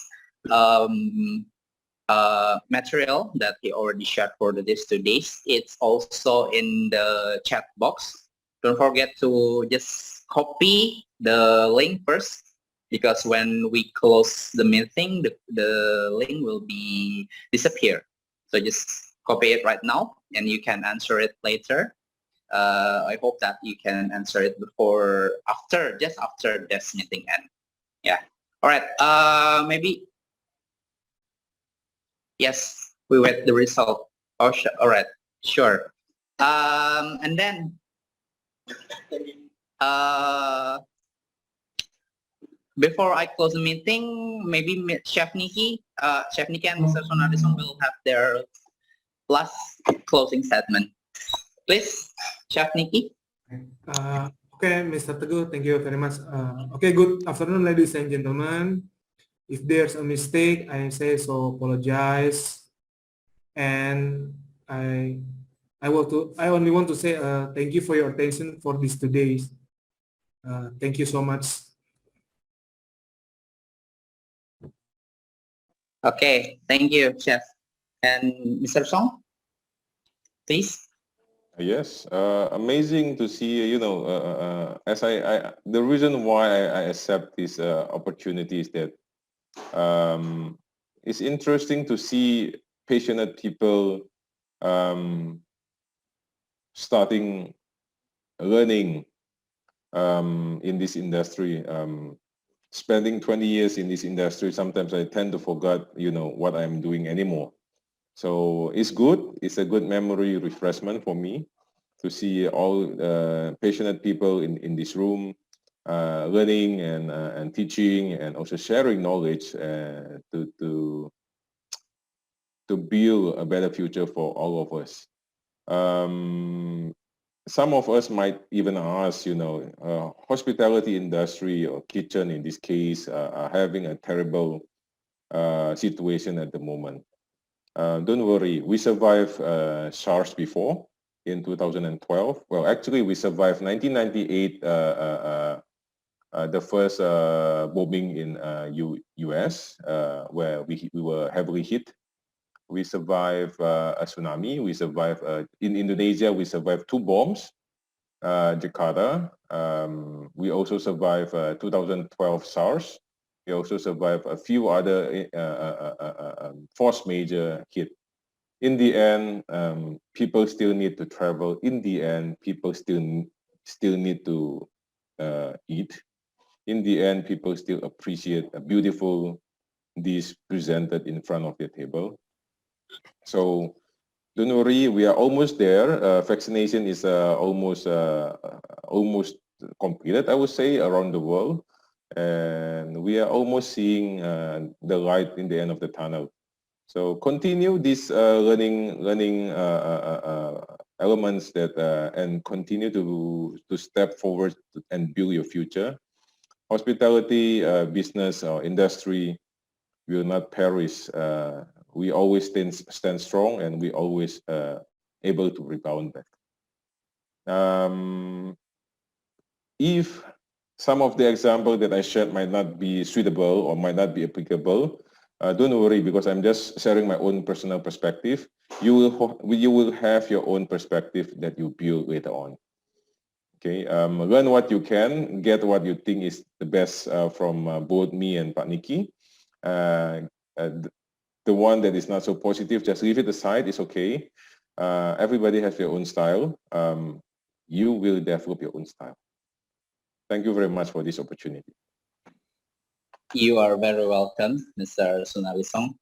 material that he already shared for these 2 days. It's also in the chat box. Don't forget to just copy the link first, because when we close the meeting, the link will be disappear. So just copy it right now and you can answer it later. I hope that you can answer it just after this meeting end. Yeah. All right. Maybe. Yes, we wait the result. Oh, all right. Sure. And then before I close the meeting, maybe Chef Nicky and Mr. Sonadison will have their last closing statement. Please, Chef Nicky. Okay, Mr. Teguh, thank you very much. Okay, good afternoon, ladies and gentlemen. If there's a mistake, I say so apologize. And I only want to say thank you for your attention for these 2 days. Thank you so much. Okay, thank you, Chef. And Mr. Song, please. Yes, amazing to see, as the reason why I accept this opportunity is that it's interesting to see passionate people starting learning in this industry. Spending 20 years in this industry, sometimes I tend to forget, what I'm doing anymore. So it's good. It's a good memory refreshment for me to see all passionate people in this room learning and teaching and also sharing knowledge to to build a better future for all of us. Some of us might even ask, hospitality industry or kitchen in this case are having a terrible situation at the moment. Don't worry, we survived SARS before in 2012. Well, actually, we survived 1998, the first bombing in US, where we were heavily hit. We survived a tsunami. We survived, in Indonesia, we survived 2 bombs, Jakarta. We also survived 2012 SARS. We also survived a few other force major hit. In the end, people still need to travel. In the end, people still need to eat. In the end, people still appreciate a beautiful dish presented in front of their table. So don't worry, we are almost there. Vaccination is almost completed, I would say, around the world. And we are almost seeing the light in the end of the tunnel. So continue these learning elements that and continue to step forward and build your future. Hospitality, business or industry will not perish. We always stand strong, and we always able to rebound back. If some of the example that I shared might not be suitable or might not be applicable, don't worry, because I'm just sharing my own personal perspective. You will have your own perspective that you build later on. Okay, learn what you can, get what you think is the best from both me and Pak Nicky. The one that is not so positive, just leave it aside. It's okay. Everybody has their own style. You will develop your own style. Thank you very much for this opportunity. You are very welcome, Mr. Sunarlisong.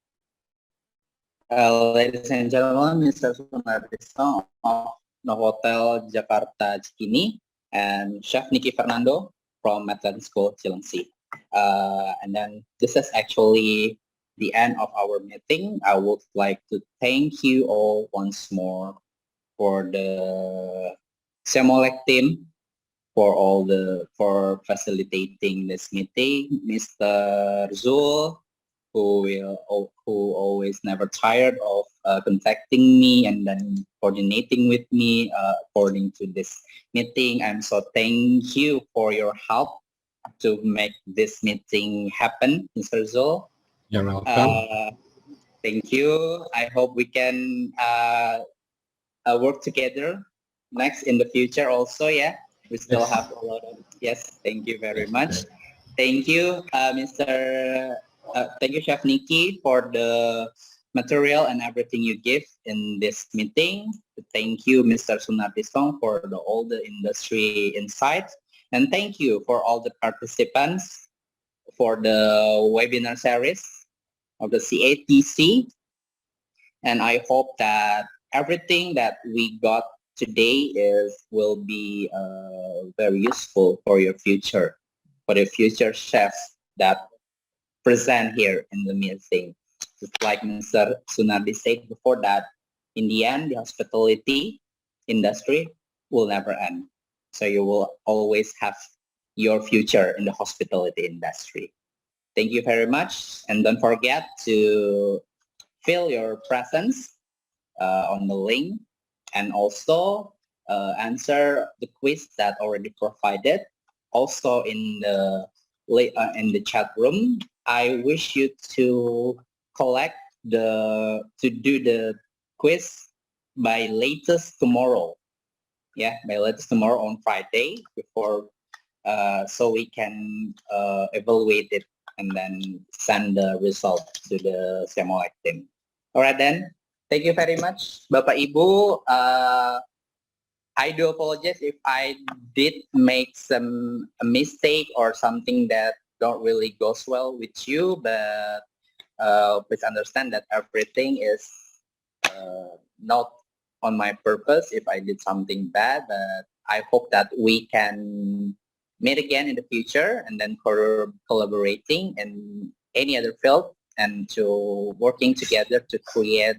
Ladies and gentlemen, Mr. Sunarlisong of Novotel Jakarta Cikini and Chef Nicky Fernando from Metland School, Cilengsi. And then this is actually the end of our meeting. I would like to thank you all once more for the Semolek team, for facilitating this meeting, Mr. Zul, who always never tired of contacting me and then coordinating with me according to this meeting. I'm so thank you for your help to make this meeting happen, Mr. Zul. You're welcome. Thank you. I hope we can work together next in the future also. Yeah, we still have a lot of, yes, thank you very much. Thank you, thank you, Chef Nicky, for the material and everything you give in this meeting. Thank you, Mr. Sunarlisong, for all the industry insights. And thank you for all the participants for the webinar series of the CATC. And I hope that everything that we got today will be very useful for your future, for the future chefs that present here in the meeting. Just like Mr. Sunardi said before, that in the end, the hospitality industry will never end. So you will always have your future in the hospitality industry. Thank you very much. And don't forget to fill your presence on the link, and also answer the quiz that already provided. Also in the chat room, I wish you to do the quiz by latest tomorrow. Yeah, by latest tomorrow on Friday, before so we can evaluate it and then send the result to the Semolek team. All right then. Thank you very much, Bapak Ibu. I do apologize if I did make some mistake or something that don't really goes well with you, but please understand that everything is not on my purpose if I did something bad, but I hope that we can meet again in the future and then collaborating in any other field and to working together to create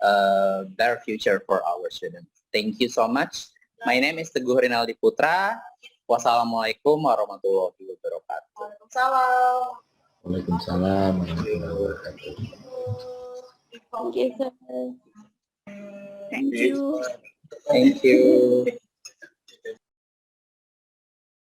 a better future for our students. Thank you so much. My name is Teguh Rinaldi Putra. Wassalamualaikum warahmatullahi wabarakatuh. Waalaikumsalam warahmatullahi wabarakatuh. Thank you, sir. Thank you. Thank you.